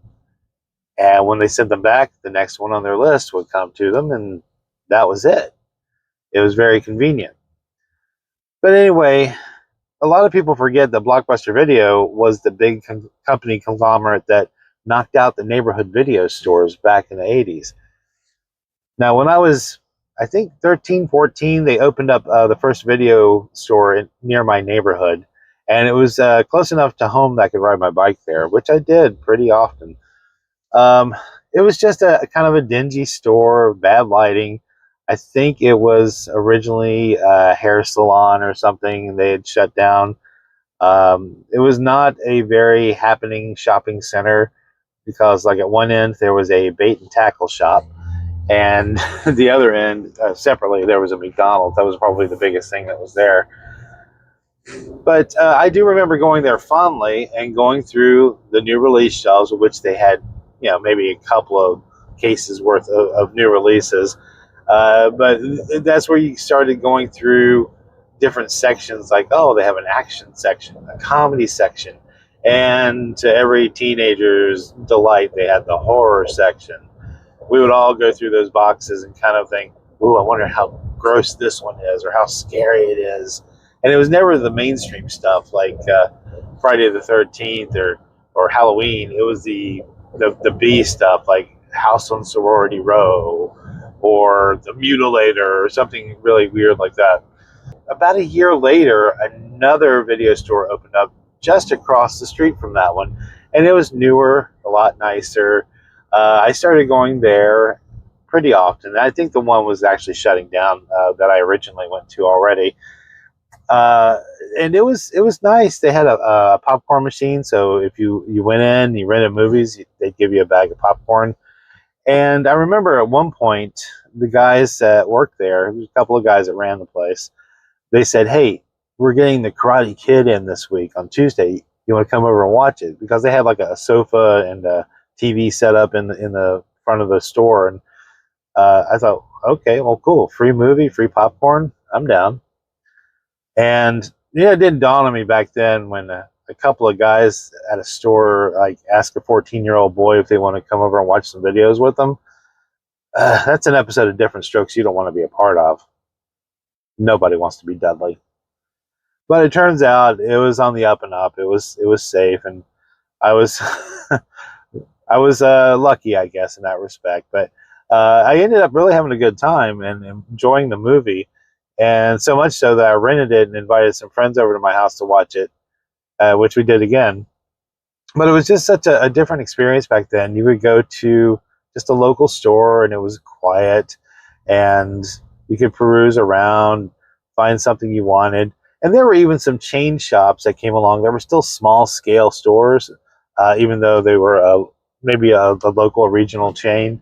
And when they sent them back, the next one on their list would come to them, and that was it. It was very convenient. But anyway, a lot of people forget that Blockbuster Video was the big company conglomerate that knocked out the neighborhood video stores back in the 80s. Now, when I was, I think, 13, 14, they opened up the first video store near my neighborhood. And it was close enough to home that I could ride my bike there, which I did pretty often. It was just a kind of a dingy store, bad lighting. I think it was originally a hair salon or something, and they had shut down. It was not a very happening shopping center because, like, at one end there was a bait and tackle shop, and the other end, separately, there was a McDonald's. That was probably the biggest thing that was there. But I do remember going there fondly and going through the new release shelves, which they had, you know, maybe a couple of cases worth of new releases. But that's where you started going through different sections, like, oh, they have an action section, a comedy section, and to every teenager's delight, they had the horror section. We would all go through those boxes and kind of think, ooh, I wonder how gross this one is or how scary it is. And it was never the mainstream stuff like Friday the 13th or Halloween. It was the B stuff like House on Sorority Row or The Mutilator or something really weird like that. About a year later, another video store opened up just across the street from that one. And it was newer, a lot nicer. I started going there pretty often. I think the one was actually shutting down that I originally went to already. And it was nice. They had a popcorn machine, so if you went in, you rented movies, they'd give you a bag of popcorn. And I remember at one point, the guys that worked there, a couple of guys that ran the place, they said, hey, we're getting the Karate Kid in this week on Tuesday. You want to come over and watch it? Because they had like a sofa and a TV set up in the front of the store. And I thought, okay, well, cool. Free movie, free popcorn. I'm down. And yeah, it didn't dawn on me back then when a couple of guys at a store like ask a 14-year-old boy if they want to come over and watch some videos with them. That's an episode of Different Strokes you don't want to be a part of. Nobody wants to be Dudley. But it turns out it was on the up and up. It was safe, and I was I was lucky, I guess, in that respect. But I ended up really having a good time and enjoying the movie, and so much so that I rented it and invited some friends over to my house to watch it, which we did again. But it was just such a different experience back then. You would go to just a local store, and it was quiet, and you could peruse around, find something you wanted. And there were even some chain shops that came along. There were still small-scale stores, even though they were maybe a local or regional chain.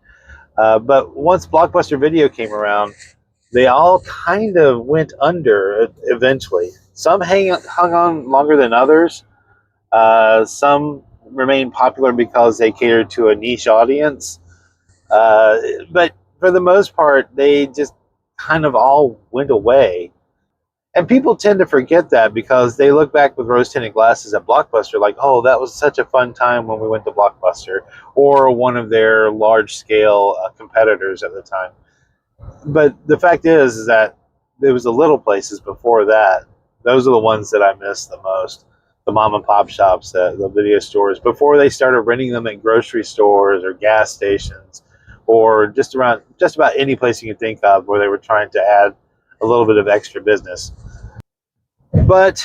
But once Blockbuster Video came around, they all kind of went under eventually. Some hung on longer than others. Some remained popular because they catered to a niche audience. But for the most part, they just kind of all went away. And people tend to forget that because they look back with rose-tinted glasses at Blockbuster like, oh, that was such a fun time when we went to Blockbuster, or one of their large-scale competitors at the time. But the fact is that there was the little places before that. Those are the ones that I miss the most. The mom and pop shops, the video stores, before they started renting them at grocery stores or gas stations, or just about any place you can think of where they were trying to add a little bit of extra business. But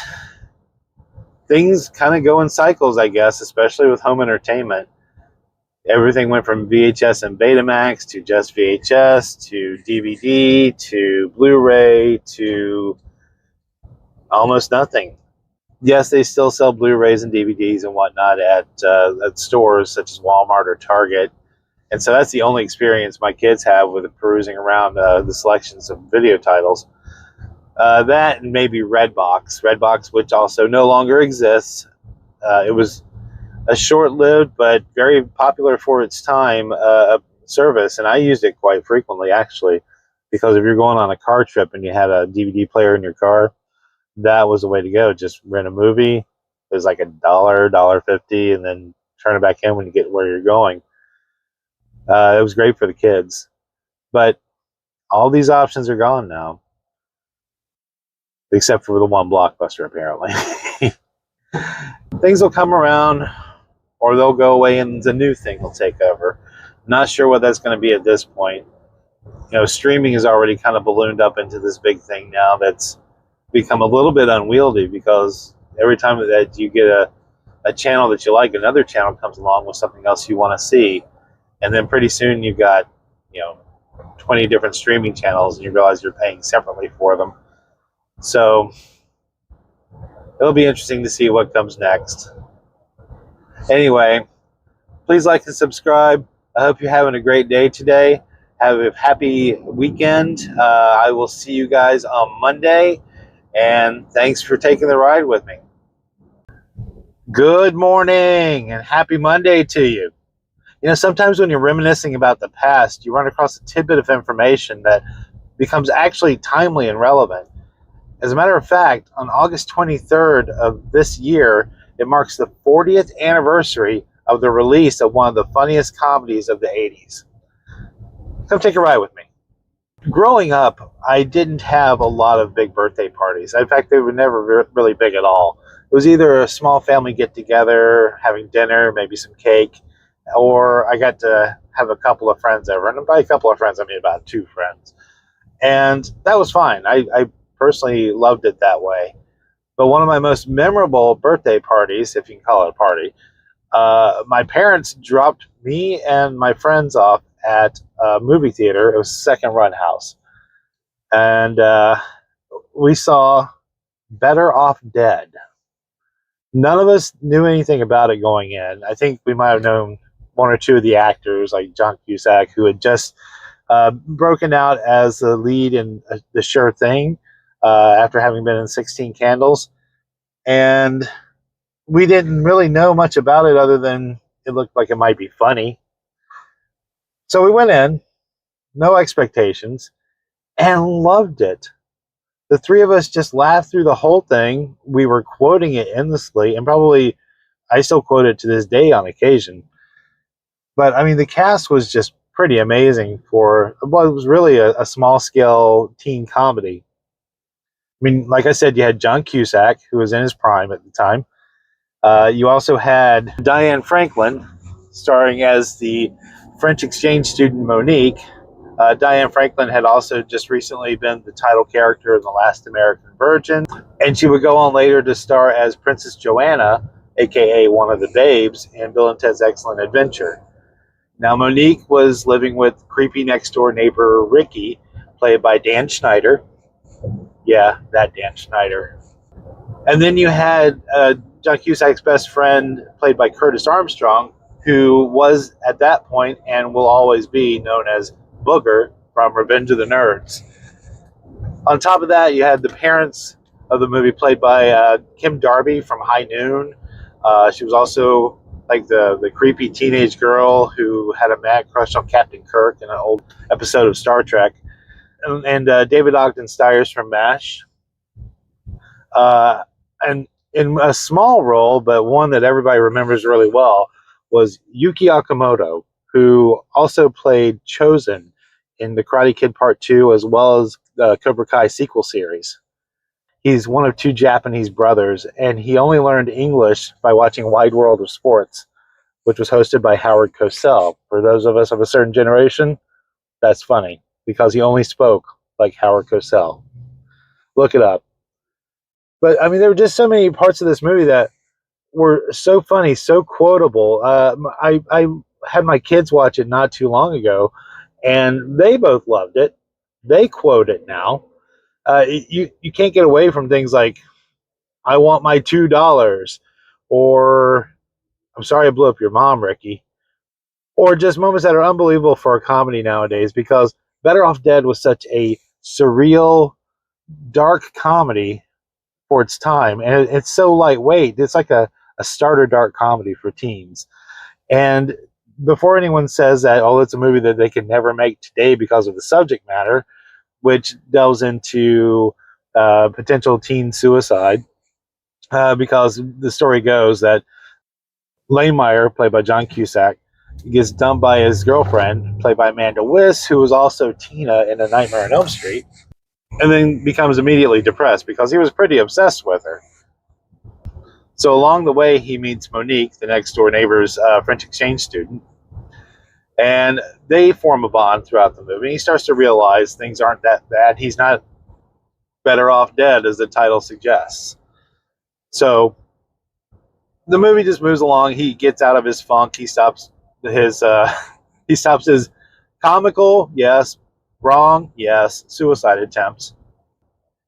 things kind of go in cycles, I guess, especially with home entertainment. Everything went from VHS and Betamax to just VHS to DVD to Blu-ray to almost nothing. Yes, they still sell Blu-rays and DVDs and whatnot at stores such as Walmart or Target. And so that's the only experience my kids have with perusing around the selections of video titles. That and maybe Redbox, which also no longer exists. It was a short-lived but very popular for its time service, and I used it quite frequently, actually, because if you're going on a car trip and you had a DVD player in your car, that was the way to go. Just rent a movie. It was like $1.50, and then turn it back in when you get where you're going. It was great for the kids. But all these options are gone now, except for the one Blockbuster, apparently. Things will come around, or they'll go away and the new thing will take over. Not sure what that's going to be at this point. You know, streaming has already kind of ballooned up into this big thing now that's become a little bit unwieldy, because every time that you get a channel that you like, another channel comes along with something else you want to see. And then pretty soon you've got, 20 different streaming channels, and you realize you're paying separately for them. So it'll be interesting to see what comes next. Anyway, please like and subscribe. I hope you're having a great day today. Have a happy weekend. I will see you guys on Monday. And thanks for taking the ride with me. Good morning and happy Monday to you. Sometimes when you're reminiscing about the past, you run across a tidbit of information that becomes actually timely and relevant. As a matter of fact, on August 23rd of this year, it marks the 40th anniversary of the release of one of the funniest comedies of the 80s. Come take a ride with me. Growing up, I didn't have a lot of big birthday parties. In fact, they were never really big at all. It was either a small family get-together, having dinner, maybe some cake, or I got to have a couple of friends over. And by a couple of friends, I mean about 2 friends. And that was fine. I personally loved it that way. But one of my most memorable birthday parties, if you can call it a party, my parents dropped me and my friends off at a movie theater. It was Second Run House. And we saw Better Off Dead. None of us knew anything about it going in. I think we might have known 1 or 2 of the actors, like John Cusack, who had just broken out as the lead in The Sure Thing after having been in 16 Candles. And we didn't really know much about it other than it looked like it might be funny. So we went in, no expectations, and loved it. The three of us just laughed through the whole thing. We were quoting it endlessly, and probably I still quote it to this day on occasion. But I mean, the cast was just pretty amazing for what was really a small scale teen comedy. I mean, like I said, you had John Cusack, who was in his prime at the time. You also had Diane Franklin, starring as the French exchange student Monique. Diane Franklin had also just recently been the title character in The Last American Virgin, and she would go on later to star as Princess Joanna, aka one of the babes, in Bill and Ted's Excellent Adventure. Now, Monique was living with creepy next door neighbor Ricky, played by Dan Schneider. Yeah, that Dan Schneider. And then you had John Cusack's best friend, played by Curtis Armstrong, who was at that point and will always be known as Booger from Revenge of the Nerds. On top of that, you had the parents of the movie, played by Kim Darby from High Noon. She was also like the creepy teenage girl who had a mad crush on Captain Kirk in an old episode of Star Trek. And David Ogden Stiers from MASH. And in a small role, but one that everybody remembers really well, was Yuki Okamoto, who also played Chosen in The Karate Kid Part 2, as well as the Cobra Kai sequel series. He's one of two Japanese brothers, and he only learned English by watching Wide World of Sports, which was hosted by Howard Cosell. For those of us of a certain generation, that's funny, because he only spoke like Howard Cosell. Look it up. But, I mean, there were just so many parts of this movie that were so funny, so quotable. I had my kids watch it not too long ago, and they both loved it. They quote it now. You can't get away from things like, I want my $2, or I'm sorry I blew up your mom, Ricky. Or just moments that are unbelievable for a comedy nowadays, because Better Off Dead was such a surreal, dark comedy for its time, and it's so lightweight. It's like a starter dark comedy for teens. And before anyone says that, oh, it's a movie that they could never make today because of the subject matter, which delves into potential teen suicide, because the story goes that Lane Meyer, played by John Cusack, gets dumped by his girlfriend, played by Amanda Wyss, who was also Tina in A Nightmare on Elm Street, and then becomes immediately depressed because he was pretty obsessed with her. So along the way, he meets Monique, the next door neighbor's French exchange student, and they form a bond throughout the movie. He starts to realize things aren't that bad. He's not better off dead, as the title suggests. So the movie just moves along. He gets out of his funk. He stops his comical, yes, wrong, yes, suicide attempts.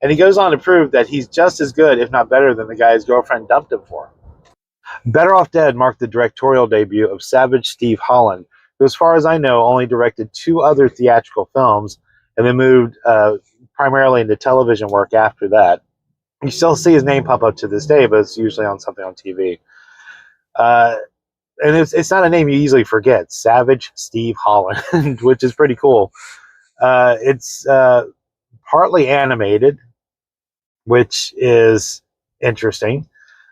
And he goes on to prove that he's just as good, if not better, than the guy his girlfriend dumped him for. Better Off Dead marked the directorial debut of Savage Steve Holland, who, as far as I know, only directed 2 other theatrical films, and then moved primarily into television work after that. You still see his name pop up to this day, but it's usually on something on TV. And it's not a name you easily forget, Savage Steve Holland, which is pretty cool. It's partly animated, which is interesting.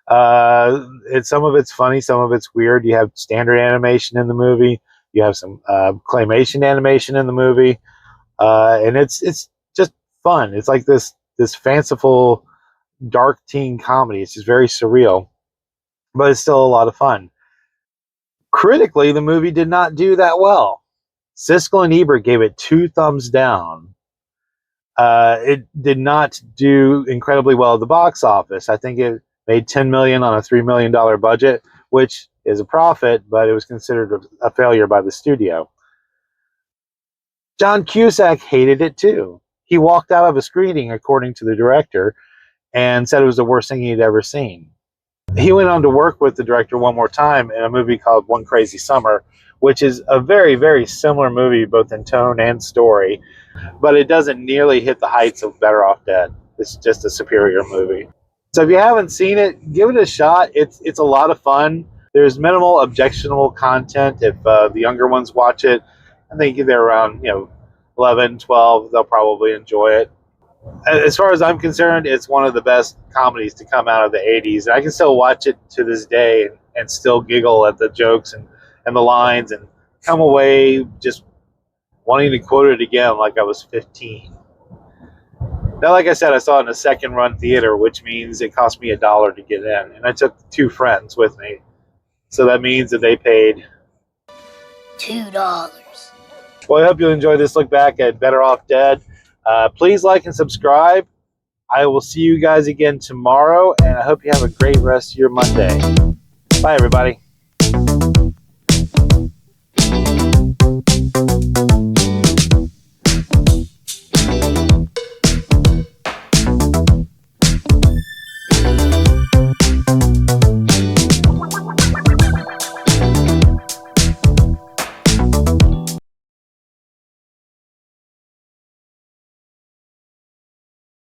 Some of it's funny, some of it's weird. You have standard animation in the movie. You have some claymation animation in the movie, and it's just fun. It's like this fanciful, dark teen comedy. It's just very surreal, but it's still a lot of fun. Critically, the movie did not do that well. Siskel and Ebert gave it 2 thumbs down. It did not do incredibly well at the box office. I think it made $10 million on a $3 million budget, which is a profit, but it was considered a failure by the studio. John Cusack hated it too. He walked out of a screening, according to the director, and said it was the worst thing he'd ever seen. He went on to work with the director one more time in a movie called One Crazy Summer, which is a very, very similar movie, both in tone and story, but it doesn't nearly hit the heights of Better Off Dead. It's just a superior movie. So if you haven't seen it, give it a shot. It's a lot of fun. There's minimal objectionable content. If the younger ones watch it, I think they're around 11, 12, they'll probably enjoy it. As far as I'm concerned, it's one of the best comedies to come out of the 80s. And I can still watch it to this day and still giggle at the jokes and the lines and come away just wanting to quote it again like I was 15. Now, like I said, I saw it in a second run theater, which means it cost me $1 to get in. And I took 2 friends with me. So that means that they paid $2. Well, I hope you enjoy this look back at Better Off Dead. Please like and subscribe. I will see you guys again tomorrow, and I hope you have a great rest of your Monday. Bye, everybody.